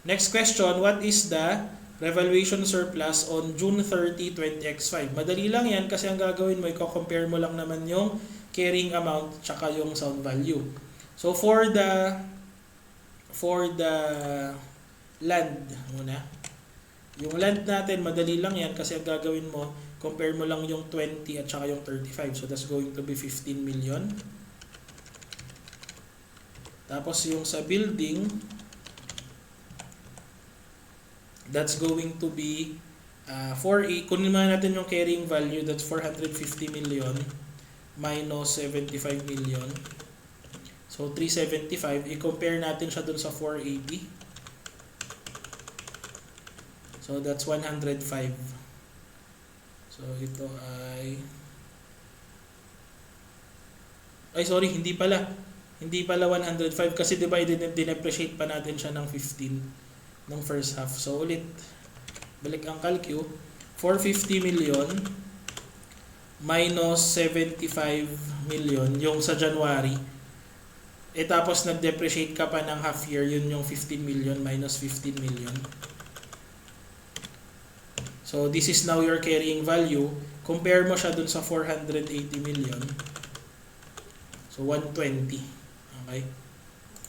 Next question, what is the revaluation surplus on June 30, 20x5? Madali lang yan kasi ang gagawin mo, i-compare mo lang naman yung carrying amount tsaka yung sound value. So for the land muna, yung land natin, madali lang yan kasi ang gagawin mo, compare mo lang yung 20 at saka yung 35. So that's going to be 15 million. Tapos yung sa building, that's going to be kunin muna natin yung carrying value, that's 450 million minus 75 million. So 375, i-compare natin siya dun sa 480. So that's 105. So ito hindi pala 105 kasi divided and depreciate pa natin siya ng 15 ng first half. So ulit, balik ang calcu, 450 million minus 75 million yung sa January. Tapos nag-depreciate ka pa ng half year, yun yung 15 million minus 15 million. So this is now your carrying value. Compare mo siya dun sa 480 million. So 120. Okay?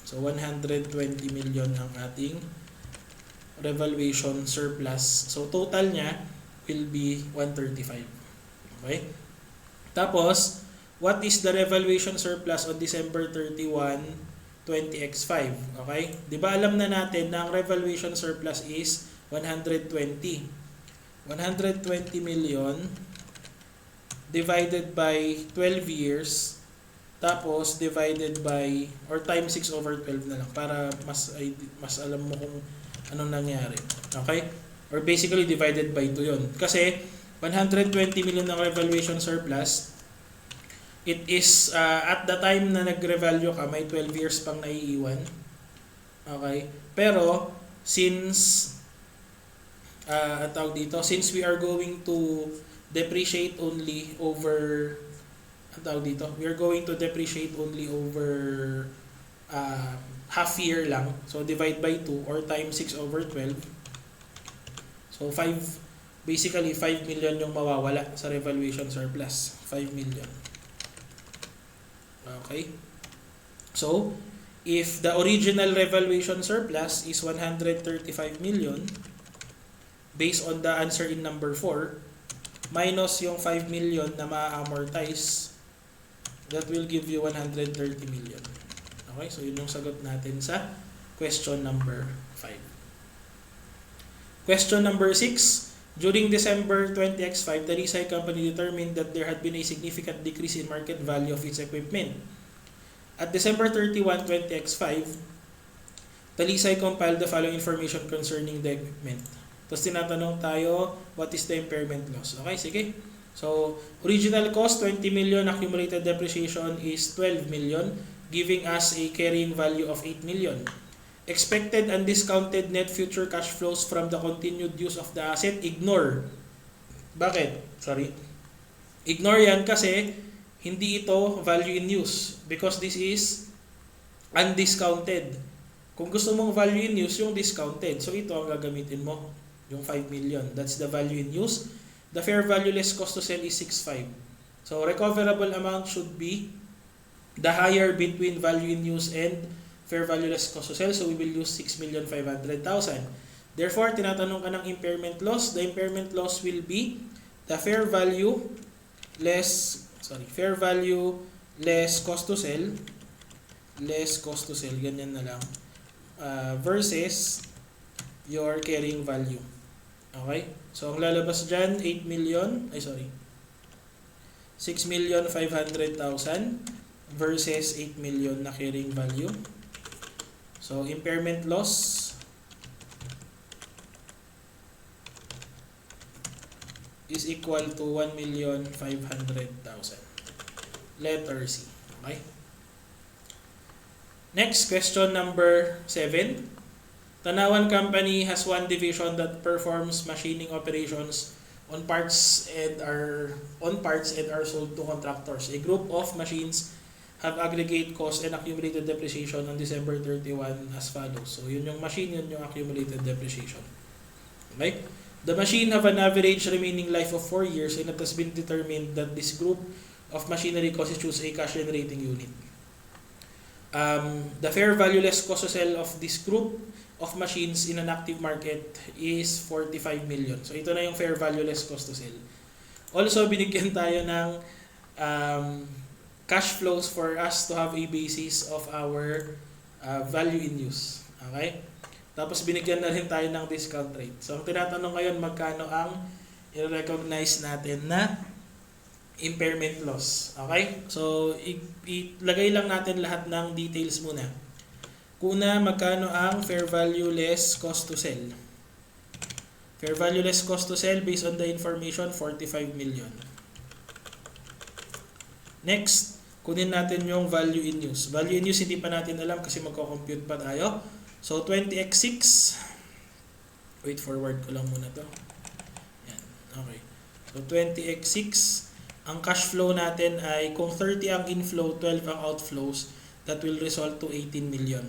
So 120 million ang ating revaluation surplus. So total niya will be 135. Okay? Tapos, what is the revaluation surplus on December 31, 20x5? Okay? 'Di ba alam na natin na ang revaluation surplus is 120. 120 million divided by 12 years. Tapos divided by or times 6 over 12 na lang para mas alam mo kung anong nangyari. Okay? Or basically divided by 2 'yon. Kasi 120 million ng revaluation surplus, it is at the time na nag-revalue ka, may 12 years pang naiiwan. Okay? Pero since since we are going to depreciate only over we are going to depreciate only over half year lang. So divide by 2 or times 6 over 12. So basically 5 million yung mawawala sa revaluation surplus. 5 million. Okay? So, if the original revaluation surplus is 135 million, based on the answer in number 4, minus yung 5 million na ma-amortize, that will give you 130 million. Okay, so yun yung sagot natin sa question number 5. Question number 6. During December 20X5, the Resai company determined that there had been a significant decrease in market value of its equipment. At December 31, 20X5, the Resai compiled the following information concerning the equipment. Tapos tinatanong tayo, what is the impairment loss? Okay, sige. So, original cost, 20 million. Accumulated depreciation is 12 million, giving us a carrying value of 8 million. Expected undiscounted net future cash flows from the continued use of the asset, ignore. Bakit? Sorry. Ignore yan kasi hindi ito value in use because this is undiscounted. Kung gusto mong value in use, yung discounted. So ito ang gagamitin mo, yung 5 million. That's the value in use. The fair value less cost to sell is 6.5. So recoverable amount should be the higher between value in use and fair value less cost to sell. So we will use 6,500,000. Therefore, tinatanong ka ng impairment loss. The impairment loss will be the fair value less cost to sell, ganyan na lang, versus your carrying value. Okay? So ang lalabas dyan, 6,500,000 versus 8 million na carrying value. So, impairment loss is equal to 1,500,000. Letter C. Okay? Next, question number 7. Tanawan Company has one division that performs machining operations on parts and are sold to contractors. A group of machines have aggregate cost and accumulated depreciation on December 31 as follows. So, yun yung machine, yun yung accumulated depreciation. Okay? The machine have an average remaining life of 4 years and it has been determined that this group of machinery constitutes a cash generating unit. The fair value less cost to sell of this group of machines in an active market is 45 million. So, ito na yung fair value less cost to sell. Also, binigyan tayo ng cash flows for us to have a basis of our value in use. Okay? Tapos binigyan na rin tayo ng discount rate. So ang tinatanong ngayon, magkano ang i-recognize natin na impairment loss. Okay? So ilagay lang natin lahat ng details muna. Kuna, magkano ang fair value less cost to sell? Fair value less cost to sell based on the information, 45 million. Next, kunin natin yung value in use. Value in use hindi pa natin alam kasi magko-compute pa tayo. So 20x6. Wait, forward ko lang muna to. Yan. Okay. So 20x6, ang cash flow natin ay kung 30 ang inflow, 12 ang outflows, that will result to 18 million.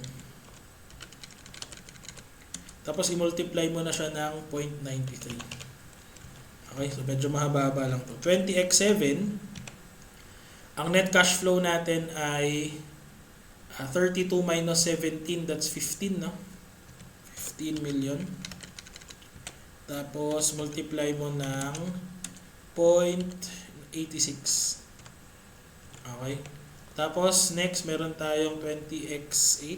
Tapos i-multiply mo na siya ng 0.93. Okay, so medyo mahaba-haba lang to. 20x7, ang net cash flow natin ay 32 minus 17, that's 15, no? 15 million. Tapos, multiply mo ng 0.86. Okay? Tapos, next, meron tayong 20x8.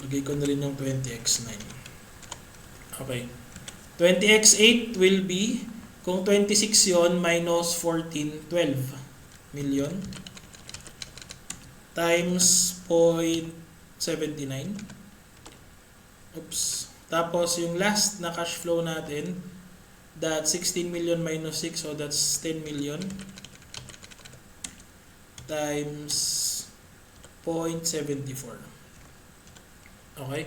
Lagay ko na rin yung 20x9. Okay. 20x8 will be, kung 26 yon minus 14, 12 million times 0.79. Oops. Tapos yung last na cash flow natin, that 16 million minus 6, so that's 10 million times 0.74. Okay?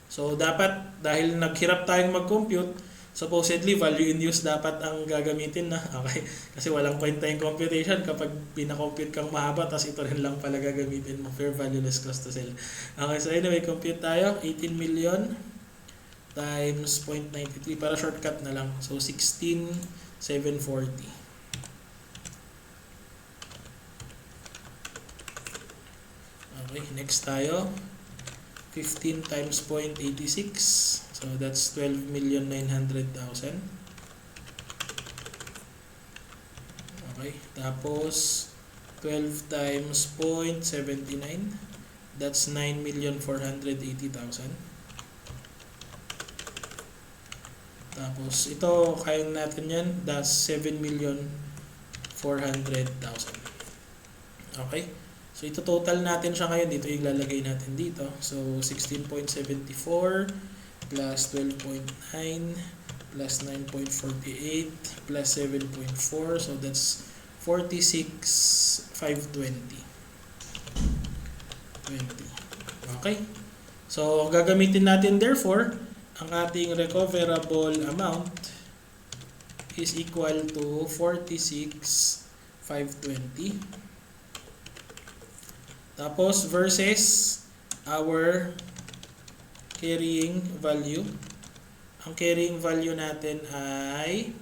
So dapat, dahil naghirap tayong mag-compute, supposedly, value in use dapat ang gagamitin na. Okay? Kasi walang point tayong computation kapag pinakompute kang mahaba, tapos ito rin lang pala gagamitin mo. Fair value less cost to sell. Okay, so anyway, compute tayo. 18 million times 0.93 para shortcut na lang. So, 16,740. Okay, next tayo. 15 times 0.86. So, that's 12,900,000. Okay, tapos 12 times 0.79, that's 9,480,000. Tapos ito, kaya natin yan, that's 7,400,000. Okay, so ito total natin siya ngayon, dito yung lalagay natin dito. So 16.74 plus 12.9 plus 9.48 plus 7.4, so that's 46,520. Okay, so gagamitin natin therefore, ang ating recoverable amount is equal to 46,520. Tapos versus our carrying value. Ang carrying value natin ay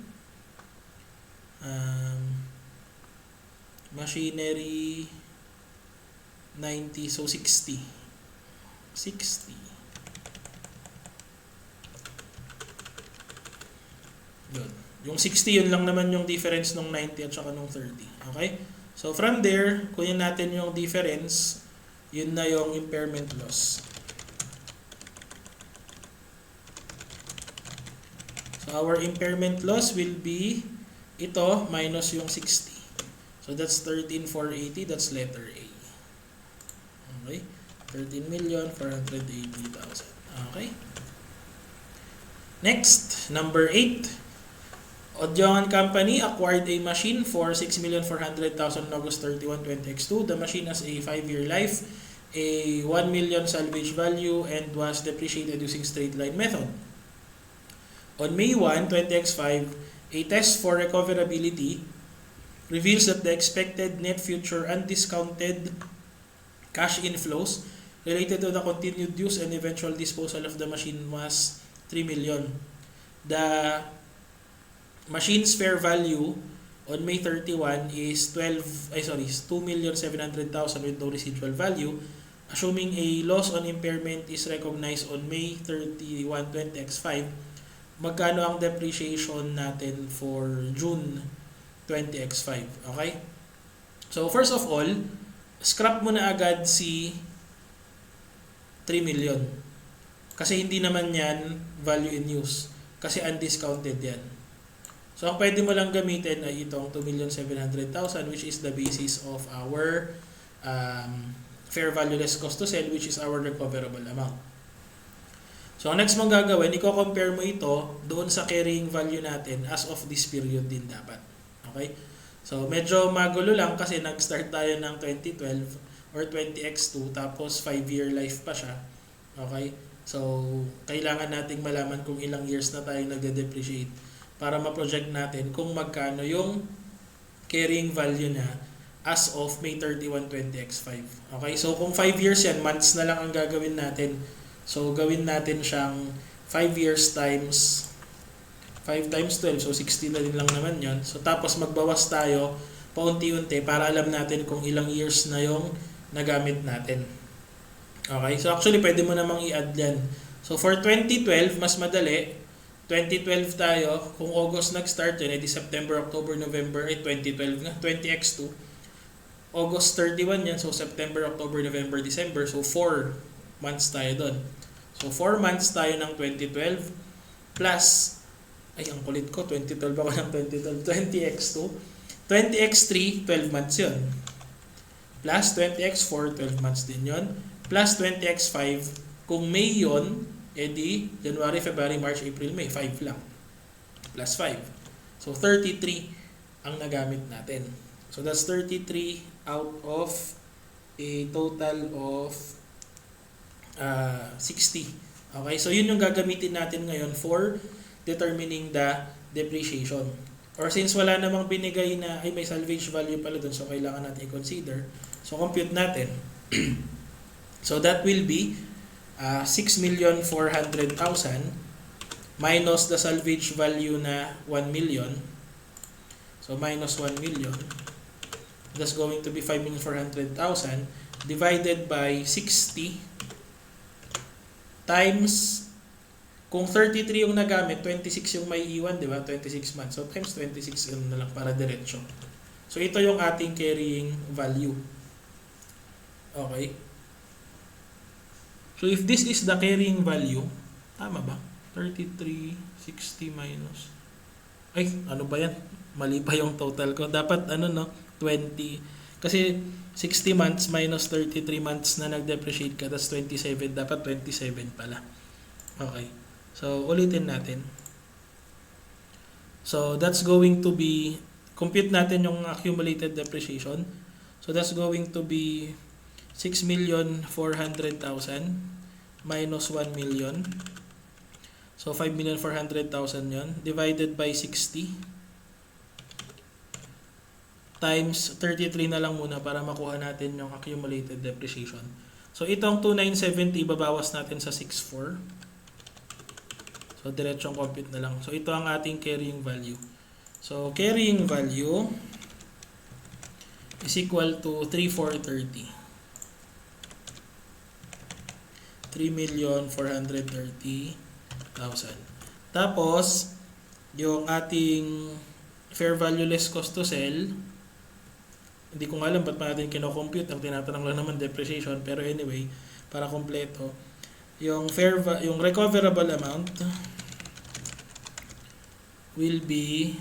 machinery 90, so 60. Yun. Yung 60 yun lang naman yung difference nung 90 at saka nung 30. Okay? So from there, kunin natin yung difference, yun na yung impairment loss. So our impairment loss will be ito minus yung 60. So that's 13,480, that's letter A. Okay? 13,480,000. Okay? Next, number 8. Odyon Company acquired a machine for 6,400,000 on August 31, 20x2. The machine has a 5-year life, a 1 million salvage value, and was depreciated using straight line method. On May 1, 20x5, a test for recoverability reveals that the expected net future undiscounted cash inflows related to the continued use and eventual disposal of the machine was 3 million. The machine's fair value on May 31 is 2,700,000 with no residual value. Assuming a loss on impairment is recognized on May 31, 20x5, magkano ang depreciation natin for June 20x5? Okay? So first of all, scrap mo na agad si 3 million. Kasi hindi naman yan value in use. Kasi undiscounted yan. So, ang pwede mo lang gamitin ay itong 2,700,000 which is the basis of our fair value less cost to sell, which is our recoverable amount. So, ang next mong gagawin, i-compare mo ito doon sa carrying value natin as of this period din dapat. Okay? So, medyo magulo lang kasi nag-start tayo ng 2012 or 20x2 tapos 5-year life pa siya. Okay? So, kailangan nating malaman kung ilang years na tayo nagde-depreciate para ma-project natin kung magkano yung carrying value na as of May 31, 20x5. Okay? So, kung 5 years yan, months na lang ang gagawin natin. So, gawin natin siyang 5 years times 5 times 12. So, 60 na din lang naman yon. So, tapos magbawas tayo paunti-unti para alam natin kung ilang years na yung nagamit natin. Okay? So, actually, pwede mo namang i-add yan. So, for 2012, mas madali. 2012 tayo, kung August nag-start yan, edi September, October, November, 2012 na, 20x2. August 31 yan, so September, October, November, December, so 4 months tayo doon. So 4 months tayo ng 2012 plus, ay ang kulit ko, 2012 ako ng 2012, 20x2, 20x3, 12 months yun. Plus 20x4, 12 months din yun. Plus 20x5, kung May yun, edi January, February, March, April, May, 5 lang. Plus 5. So 33 ang nagamit natin. So that's 33 out of a total of 60. Okay, so yun yung gagamitin natin ngayon for determining the depreciation. Or since wala namang binigay na, ay may salvage value pala dun, so kailangan natin i-consider. So compute natin. So that will be 6,400,000 minus the salvage value na 1 million. So minus 1 million. That's going to be 5,400,000 divided by 60 times, kung 33 yung nagamit, 26 yung may iwan, di ba? 26 months. So times 26 na lang para diretso. So ito yung ating carrying value. Okay? So if this is the carrying value, tama ba? 3360 minus. Ay, ano ba yan? Mali pa yung total ko. Dapat 20. Kasi 60 months minus 33 months na nag-depreciate ka, that's 27. Dapat 27 pala. Okay. So, ulitin natin. So, that's going to be, compute natin yung accumulated depreciation. So, that's going to be 6,400,000 minus 1 million. So, 5,400,000 yon divided by 60 times 33 na lang muna para makuha natin yung accumulated depreciation. So, itong 2,970 ibabawas natin sa 64. So, diretsong compute na lang. So, ito ang ating carrying value. So, carrying value is equal to 3,430. 3,430,000. Tapos, yung ating fair value less cost to sell, hindi ko alam ba't pa natin kino-compute. Ang tinatanong lang naman depreciation. Pero anyway, para kompleto, yung recoverable amount will be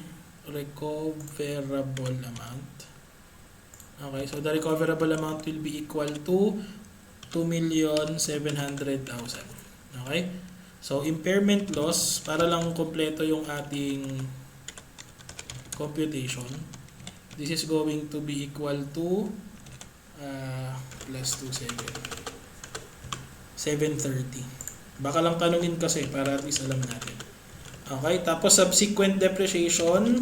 recoverable amount. Okay, so the recoverable amount will be equal to 2,700,000. Okay? So impairment loss, para lang kompleto yung ating computation, this is going to be equal to plus 730. Baka lang tanungin kasi para at least alam natin. Okay, tapos subsequent depreciation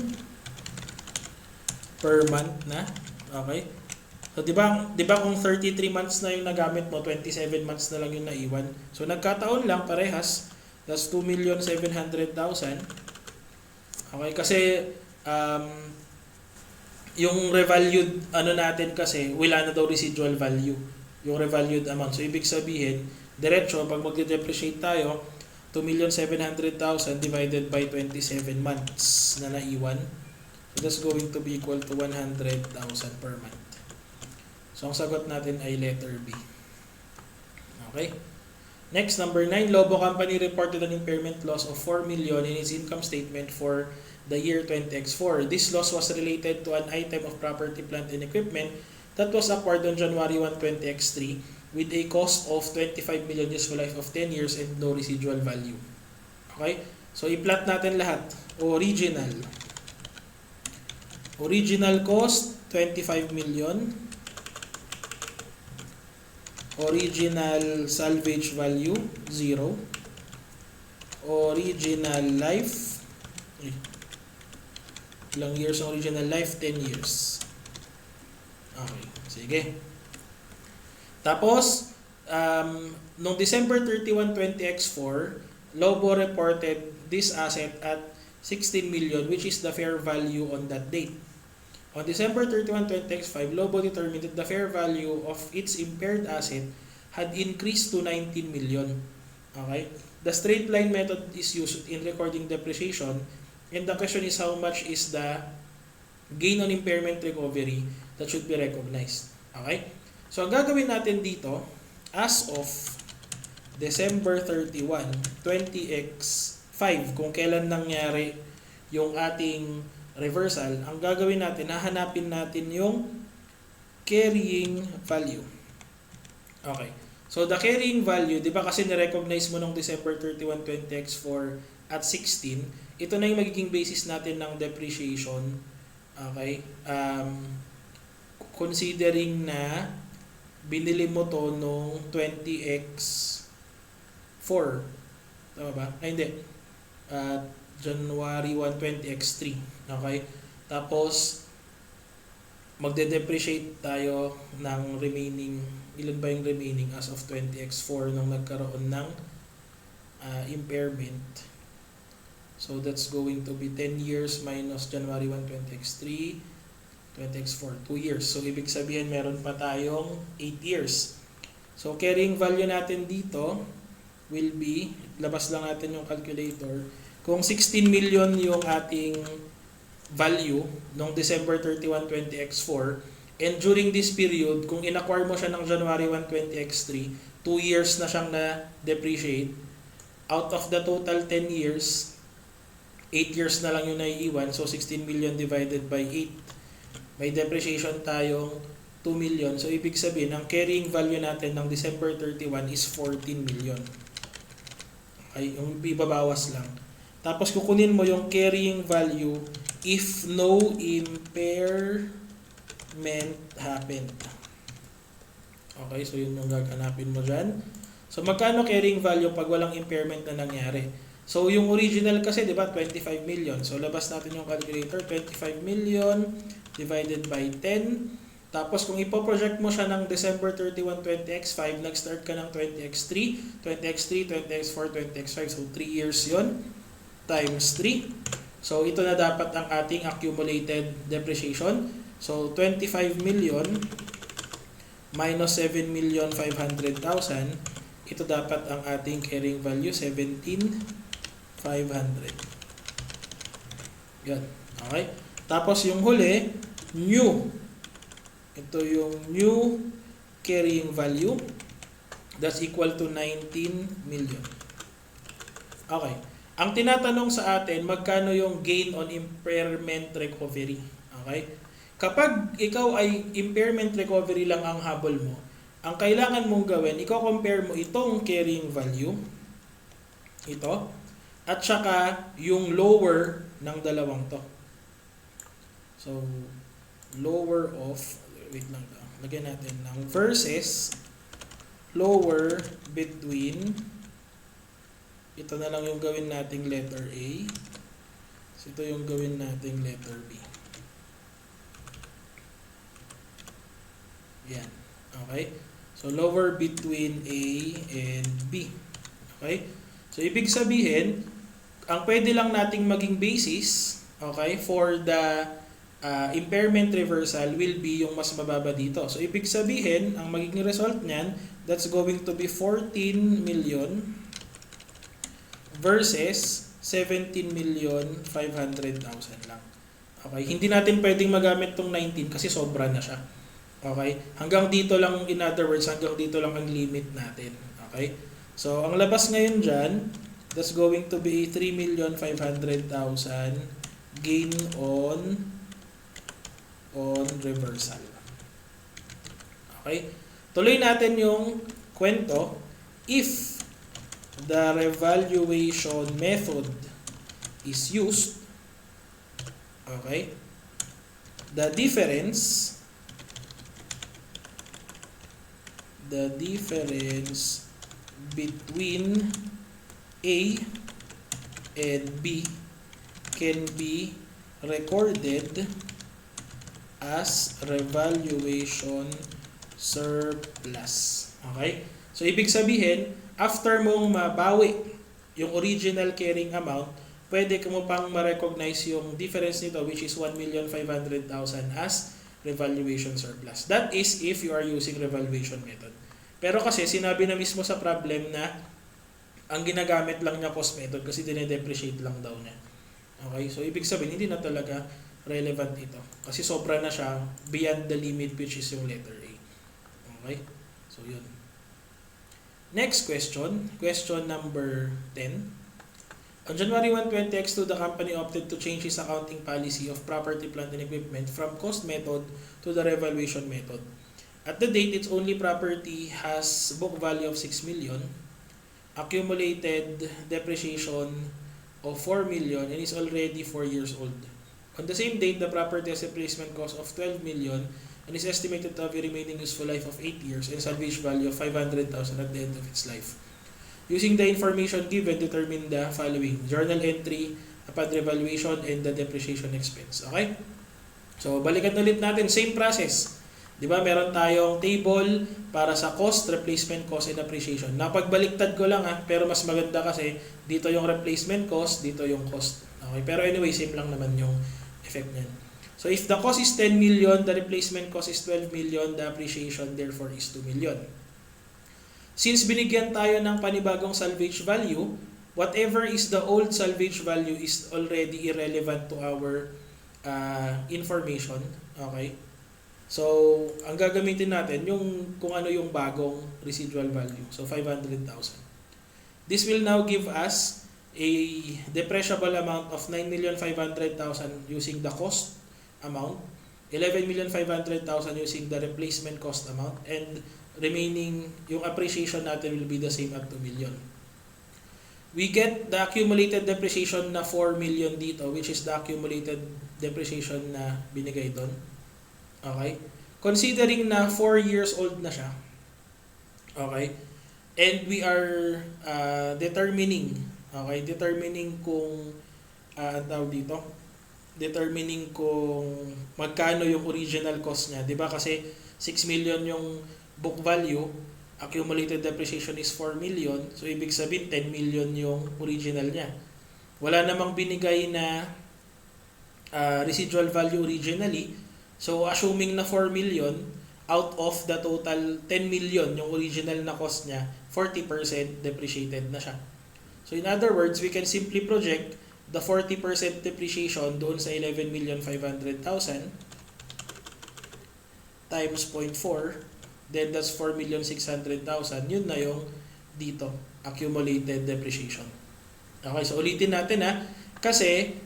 per month na. Okay? So, di ba kung 33 months na yung nagamit mo, 27 months na lang yung naiwan. So, nagkataon lang parehas. That's 2,700,000. Okay, kasi yung revalued natin kasi wala na daw residual value. Yung revalued amount. So, ibig sabihin, diretso, pag magde-depreciate tayo, 2,700,000 divided by 27 months na naiwan. So, that's going to be equal to 100,000 per month. So, ang sagot natin ay letter B. Okay? Next, number 9, Lobo Company reported an impairment loss of 4 million in its income statement for the year 20X4. This loss was related to an item of property, plant, and equipment that was acquired on January 1, 20X3 with a cost of 25 million useful life of 10 years and no residual value. Okay? So, i-plot natin lahat. Original cost, 25 million. Original salvage value, 0. Original life, ilang years ang original life? 10 years. Okay, sige. Tapos, noong December 31, 20X4, Lobo reported this asset at 16 million, which is the fair value on that date. On December 31, 20X5, Lobo determined that the fair value of its impaired asset had increased to 19 million. Okay? The straight line method is used in recording depreciation, and the question is how much is the gain on impairment recovery that should be recognized. Okay? So, ang gagawin natin dito, as of December 31, 20X5, kung kailan nangyari yung ating reversal, ang gagawin natin, hahanapin natin yung carrying value. Okay. So, the carrying value, di ba kasi ni-recognize mo nung December 31, 20X4 at 16, ito na yung magiging basis natin ng depreciation. Okay. Considering na binili mo to nung 20X4. Tama ba? Ay, hindi. January 1, 20X3. Okay? Tapos, magde-depreciate tayo ng remaining, ilan ba yung remaining as of 20X4 nung nagkaroon ng impairment. So, that's going to be 10 years minus January 1, 20X3, 20X4, 2 years. So, ibig sabihin, meron pa tayong 8 years. So, carrying value natin dito will be, labas lang natin yung calculator, kung 16 million yung ating value noong December 31, 20x4, and during this period, kung in-acquire mo siya ng January 1, 20x3, 2 years na siyang na-depreciate. Out of the total 10 years, 8 years na lang yung naiiwan, so 16 million divided by 8. May depreciation tayong 2 million. So, ibig sabihin, ang carrying value natin ng December 31 is 14 million. Okay, yung ibabawas lang. Tapos, kukunin mo yung carrying value if no impairment happened. Okay, so yun yung gaganapin mo dyan. So, magkano carrying value pag walang impairment na nangyari? So, yung original kasi, di ba, 25 million. So, labas natin yung calculator, 25 million divided by 10. Tapos, kung ipoproject mo siya ng December 31, 20x5, nag-start ka ng 20x3, 20x3, 20x4, 20x5. So, 3 years yon times 3. So, ito na dapat ang ating accumulated depreciation. So, 25 million minus 7,500,000. Ito dapat ang ating carrying value, 17,500. Yan. Okay? Tapos yung huli, new. Ito yung new carrying value. That's equal to 19 million. Okay. Ang tinatanong sa atin, magkano yung gain on impairment recovery? Okay? Kapag ikaw ay impairment recovery lang ang habol mo, ang kailangan mong gawin, i-compare mo itong carrying value, ito, at saka yung lower ng dalawang to. So, lower of, wait lang, lagyan natin ng versus lower between, ito na lang yung gawin nating letter A, so ito yung gawin nating letter B. Yan. Okay? So, lower between A and B. Okay? So, ibig sabihin, ang pwede lang nating maging basis, okay, for the impairment reversal will be yung mas mababa dito. So, ibig sabihin, ang magiging result niyan, that's going to be 14 million versus 17,500,000 lang. Okay? Hindi natin pwedeng magamit tong 19 kasi sobra na siya. Okay? Hanggang dito lang, in other words, hanggang dito lang ang limit natin. Okay? So, ang labas ngayon dyan, that's going to be 3,500,000 gain on reversal. Okay? Tuloy natin yung kwento. If the revaluation method is used, okay, the difference between A and B can be recorded as revaluation surplus. Okay? So, ibig sabihin, after mong mabawi yung original carrying amount, pwede mo pang ma-recognize yung difference nito, which is 1,500,000 as revaluation surplus. That is if you are using revaluation method. Pero kasi sinabi na mismo sa problem na ang ginagamit lang niya cost method kasi dine-depreciate lang daw niya. Okay? So, ibig sabihin, hindi na talaga relevant ito. Kasi sobra na siya beyond the limit which is yung letter A. Okay? So, yun. Next question. Question number 10. On January 1, 20x2, the company opted to change its accounting policy of property, plant, and equipment from cost method to the revaluation method. At the date, its only property has book value of 6 million, accumulated depreciation of 4 million, and is already 4 years old. On the same date, the property has a replacement cost of 12 million and is estimated to have a remaining useful life of 8 years and salvage value of 500,000 at the end of its life. Using the information given, determine the following: journal entry upon revaluation and the depreciation expense. Okay? So, balikan ulit natin. Same process. Di ba? Meron tayong table para sa cost, replacement cost, and appreciation. Napagbaliktad ko lang pero mas maganda kasi dito yung replacement cost, dito yung cost. Okay? Pero anyway, same lang naman yung effect niyan. So, if the cost is 10 million, the replacement cost is 12 million, the appreciation therefore is 2 million. Since binigyan tayo ng panibagong salvage value, whatever is the old salvage value is already irrelevant to our information. Okay? So, ang gagamitin natin, yung kung ano yung bagong residual value. So, 500,000. This will now give us a depreciable amount of 9,500,000 using the cost amount, 11,500,000 using the replacement cost amount, and remaining, yung appreciation natin will be the same at 2 million. We get the accumulated depreciation na 4 million dito, which is the accumulated depreciation na binigay doon. Okay? Considering na 4 years old na siya. Okay? And we are determining kung tawag dito, determining kung magkano yung original cost niya, 'di ba? Kasi 6 million yung book value, accumulated depreciation is 4 million, so ibig sabihin 10 million yung original niya. Wala namang binigay na residual value originally, so assuming na 4 million, out of the total 10 million yung original na cost niya, 40% depreciated na siya. So in other words, we can simply project the 40% depreciation doon sa 11,500,000 times 0.4, then that's 4,600,000. Yun na yung dito, accumulated depreciation. Okay, so ulitin natin kasi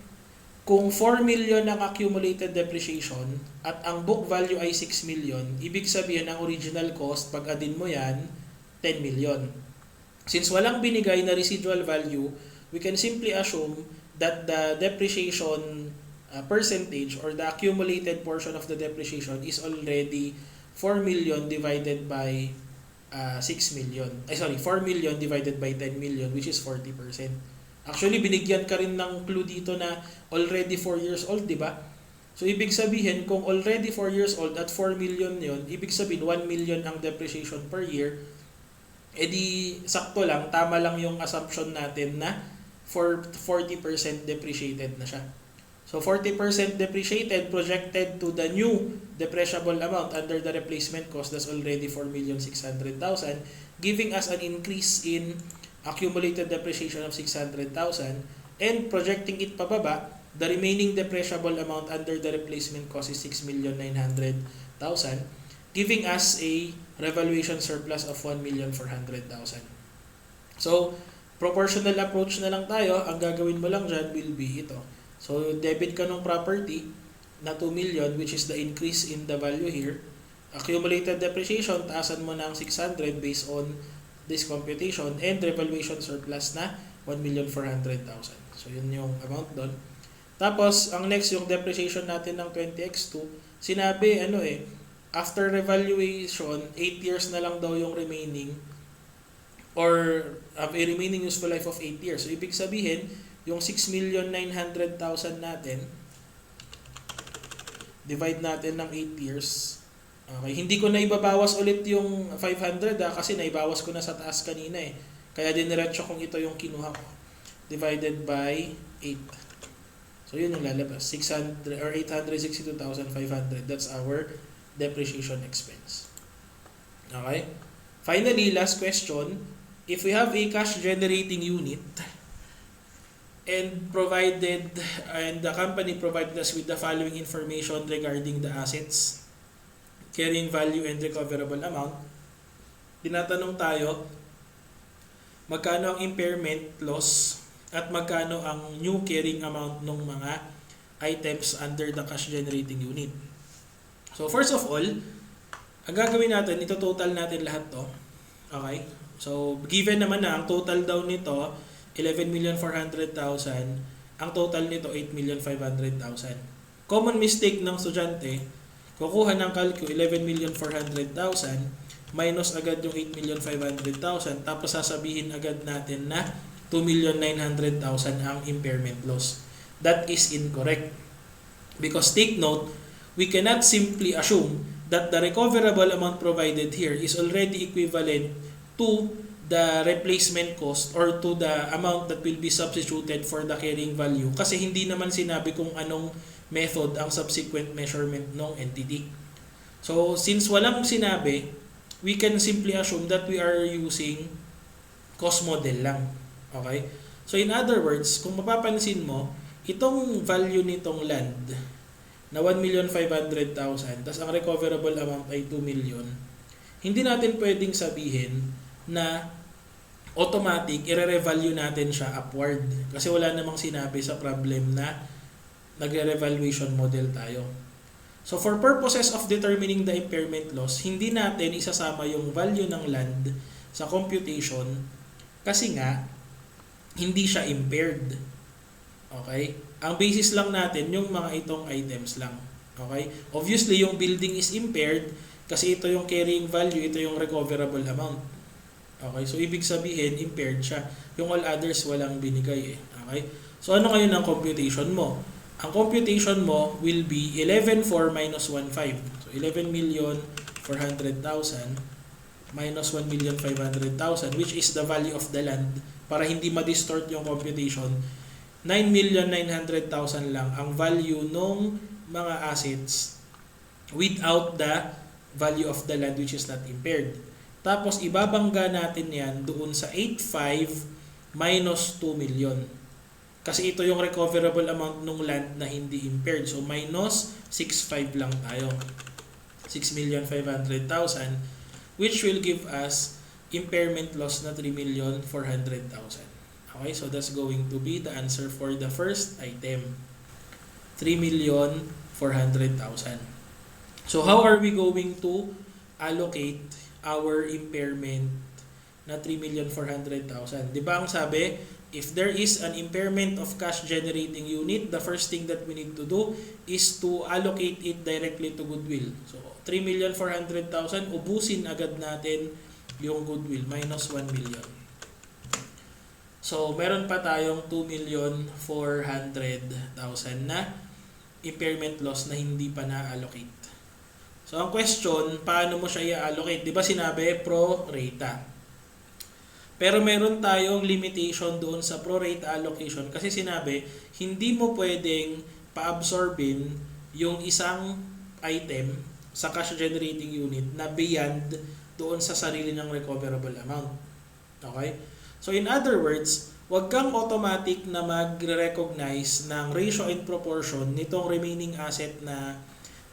kung 4 million ang accumulated depreciation at ang book value ay 6 million, ibig sabihin ang original cost, pag adin mo yan, 10 million. Since walang binigay na residual value, we can simply assume that the depreciation percentage or the accumulated portion of the depreciation is already 4 million divided by 6 million. 4 million divided by 10 million, which is 40%. Actually, binigyan ka rin ng clue dito na already 4 years old, di ba? So, ibig sabihin, kung already 4 years old at 4 million yon, ibig sabihin 1 million ang depreciation per year, edi sakto lang, tama lang yung assumption natin na for 40% depreciated na siya. So 40% depreciated projected to the new depreciable amount under the replacement cost, that's already 4,600,000, giving us an increase in accumulated depreciation of 600,000, and projecting it pababa, the remaining depreciable amount under the replacement cost is 6,900,000, giving us a revaluation surplus of 1,400,000. So, proportional approach na lang tayo. Ang gagawin mo lang dyan will be ito. So, debit ka ng property na 2 million, which is the increase in the value here. Accumulated depreciation, taasan mo ng 600 based on this computation, and revaluation surplus na 1,400,000. So, yun yung amount doon. Tapos, ang next, yung depreciation natin ng 20x2, sinabi, after revaluation, 8 years na lang daw yung remaining, or a remaining useful life of 8 years. So, ibig sabihin, yung 6,900,000 natin, divide natin ng 8 years. Okay, hindi ko na ibabawas ulit yung 500 kasi naibawas ko na sa taas kanina Kaya diniretso kong ito yung kinuha ko. Divided by 8. So yun yung lalabas. 600 or 862,500. That's our depreciation expense. Okay? Finally, last question. If we have a cash generating unit and the company provided us with the following information regarding the assets, carrying value and recoverable amount, tinatanong tayo magkano ang impairment loss at magkano ang new carrying amount ng mga items under the cash generating unit. So first of all, ang gagawin natin, ito total natin lahat to. Okay? So given naman na ang total daw nito 11,400,000, ang total nito 8,500,000. Common mistake ng estudyante, kukuha ng calcu 11,400,000 minus agad yung 8,500,000, tapos sasabihin agad natin na 2,900,000 ang impairment loss. That is incorrect. Because take note, we cannot simply assume that the recoverable amount provided here is already equivalent to the replacement cost or to the amount that will be substituted for the carrying value, kasi hindi naman sinabi kung anong method ang subsequent measurement ng entity. So, since walang sinabi, we can simply assume that we are using cost model lang. Okay? So, in other words, kung mapapansin mo, itong value nitong land, na 1,500,000, tas ang recoverable amount ay 2 million, hindi natin pwedeng sabihin na automatic i-revalue natin siya upward. Kasi wala namang sinabi sa problem na nagre-revaluation model tayo. So for purposes of determining the impairment loss, hindi natin isasama yung value ng land sa computation kasi nga hindi siya impaired. Okay? Ang basis lang natin yung mga itong items lang. Okay? Obviously, yung building is impaired kasi ito yung carrying value, ito yung recoverable amount. Okay? So, ibig sabihin, impaired siya. Yung all others, walang binigay eh. Okay? So, ano ngayon ang computation mo? Ang computation mo will be 11,400,000 minus 1,500,000. So, 11,400,000 minus 1,500,000, which is the value of the land. Para hindi ma-distort yung computation, 9,900,000 lang ang value ng mga assets without the value of the land which is not impaired. Tapos ibabangga natin yan doon sa 8,500,000 minus 2 million. Kasi ito yung recoverable amount ng land na hindi impaired. So minus 6,500,000 lang tayo. 6,500,000 which will give us impairment loss na 3,400,000. Okay, so that's going to be the answer for the first item. 3,400,000. So how are we going to allocate our impairment na 3,400,000? Di ba ang sabi, if there is an impairment of cash generating unit, the first thing that we need to do is to allocate it directly to goodwill. So 3,400,000, ubusin agad natin yung goodwill, minus 1 million. So, meron pa tayong 2,400,000 na impairment loss na hindi pa na-allocate. So, ang question, paano mo siya i-allocate? Di ba sinabi, pro rata. Pero meron tayong limitation doon sa pro rata allocation kasi sinabi, hindi mo pwedeng pa-absorbin yung isang item sa cash generating unit na beyond doon sa sarili ng recoverable amount. Okay? So in other words, wag kang automatic na mag-recognize ng ratio and proportion nitong remaining asset na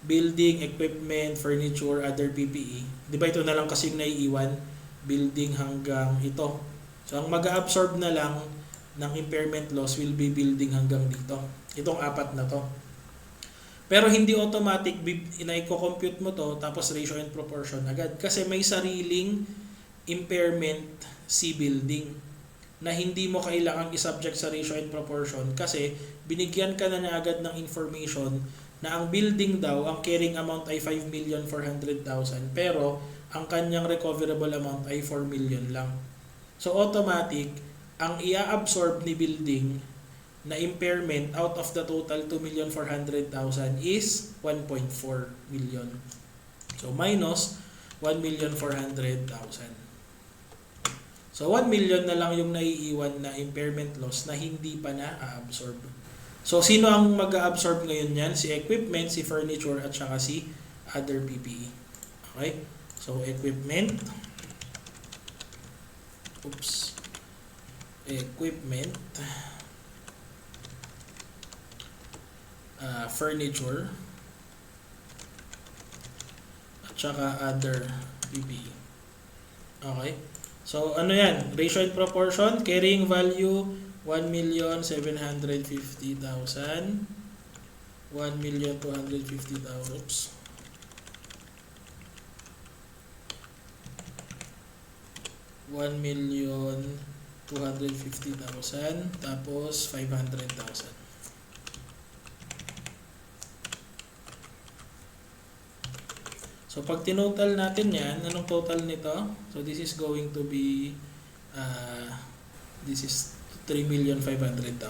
building, equipment, furniture, other PPE. Di ba ito na lang kasing naiiwan? Building hanggang ito. So ang mag-absorb na lang ng impairment loss will be building hanggang dito. Itong apat na to. Pero hindi automatic i-compute mo to tapos ratio and proportion agad kasi may sariling impairment si building na hindi mo kailangang i-subject sa ratio and proportion kasi binigyan ka na agad ng information na ang building daw, ang carrying amount ay 5,400,000 pero ang kanyang recoverable amount ay 4 million lang. So automatic, ang i-absorb ni building na impairment out of the total 2,400,000 is 1.4 million. So minus 1,400,000. So 1 million na lang yung naiiwan na impairment loss na hindi pa na-absorb. So sino ang mag-absorb ngayon yan? Si equipment, si furniture at saka si other PPE. Okay? So equipment. Equipment. Furniture at saka other PPE. Okay? So ano yan? Ratio and proportion, carrying value 1,750,000, 1,250,000, 1,250,000 tapos 500,000. So pag tinotal natin yan, anong total nito? So this is going to be this is 3,500,000.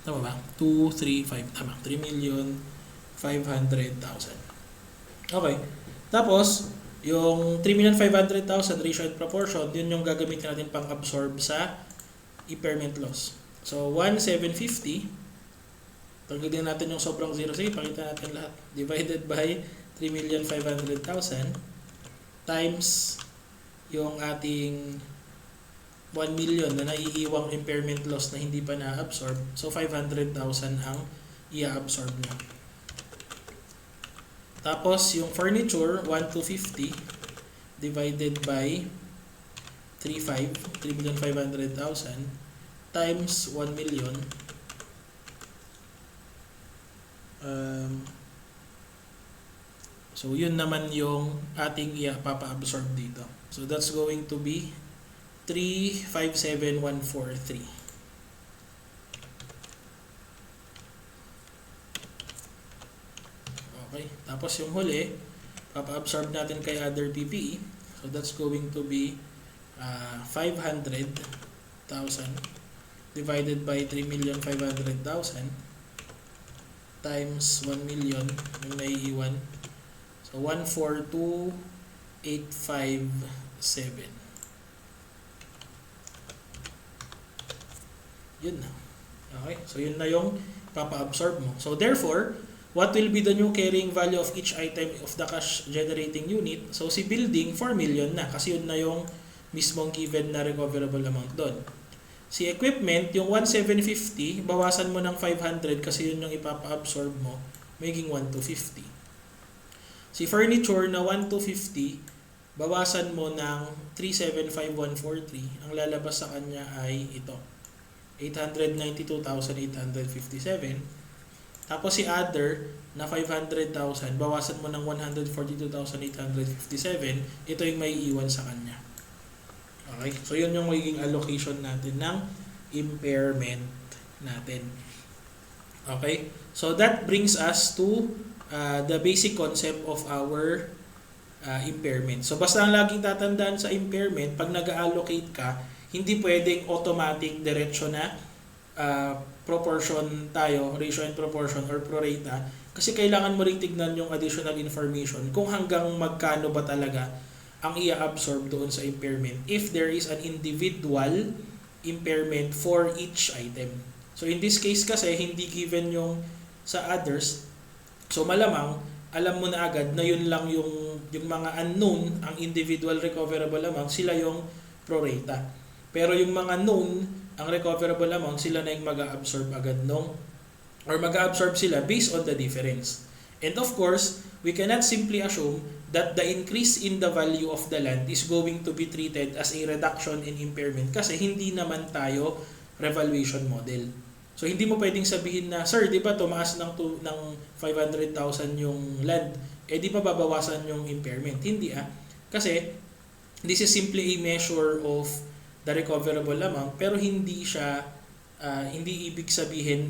Tama ba? 235 tama. 3,500,000. Okay. Tapos yung 3,500,000 ratio and proportion, yun yung gagamitin natin pang absorb sa impairment loss. So 1,750 tanggalin natin yung sobrang zero. Sige, pakita natin lahat. Divided by 3,500,000 times yung ating 1 million na naiiwang impairment loss na hindi pa na-absorb. So, 500,000 ang i-absorb nyo. Tapos, yung furniture, 1,250 divided by 3,500,000 times 1 million. So, yun naman yung ating ipapa-absorb dito. So, that's going to be 357,143. Okay. Tapos yung huli, papa-absorb natin kay other PPE. So, that's going to be 500,000 divided by 3,500,000 times 1 million yung naiiwan. So, 142,857. Yun na. Okay? So, yun na yung papa-absorb mo. So, therefore, what will be the new carrying value of each item of the cash generating unit? So, si building, 4 million na. Kasi yun na yung mismong given na recoverable amount doon. Si equipment, yung 1,750, bawasan mo ng 500 kasi yun yung ipapa-absorb mo, maging 1,250. Si furniture na 1,250, bawasan mo ng 375,143. Ang lalabas sa kanya ay ito, 892,857. Tapos si other na 500,000, bawasan mo ng 142,857. Ito yung may iwan sa kanya. Okay? So yun yung magiging allocation natin ng impairment natin. Okay? So that brings us to the basic concept of our impairment. So basta ang laging tatandaan sa impairment, pag nag-allocate ka, hindi pwedeng automatic diretso na proportion tayo, ratio and proportion or prorata, kasi kailangan mo ring tignan yung additional information kung hanggang magkano ba talaga ang i-absorb doon sa impairment if there is an individual impairment for each item. So in this case kasi hindi given yung sa others, so malamang alam mo na agad na yun lang yung mga unknown, ang individual recoverable amount, sila yung prorata. Pero yung mga known, ang recoverable amount, sila na yung mag-absorb agad nung, or mag-absorb sila based on the difference. And of course, we cannot simply assume that the increase in the value of the land is going to be treated as a reduction in impairment kasi hindi naman tayo revaluation model. So hindi mo pwedeng sabihin na, sir, di ba tumaas ng 500,000 yung land, di ba babawasan yung impairment? Hindi Kasi this is simply a measure of the recoverable amount, pero hindi siya, hindi ibig sabihin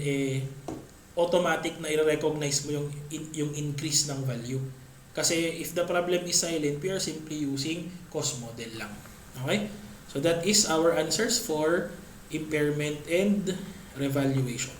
automatic na i-recognize mo yung increase ng value. Kasi if the problem is silent, we are simply using cost model lang. Okay? So that is our answers for impairment and revaluation.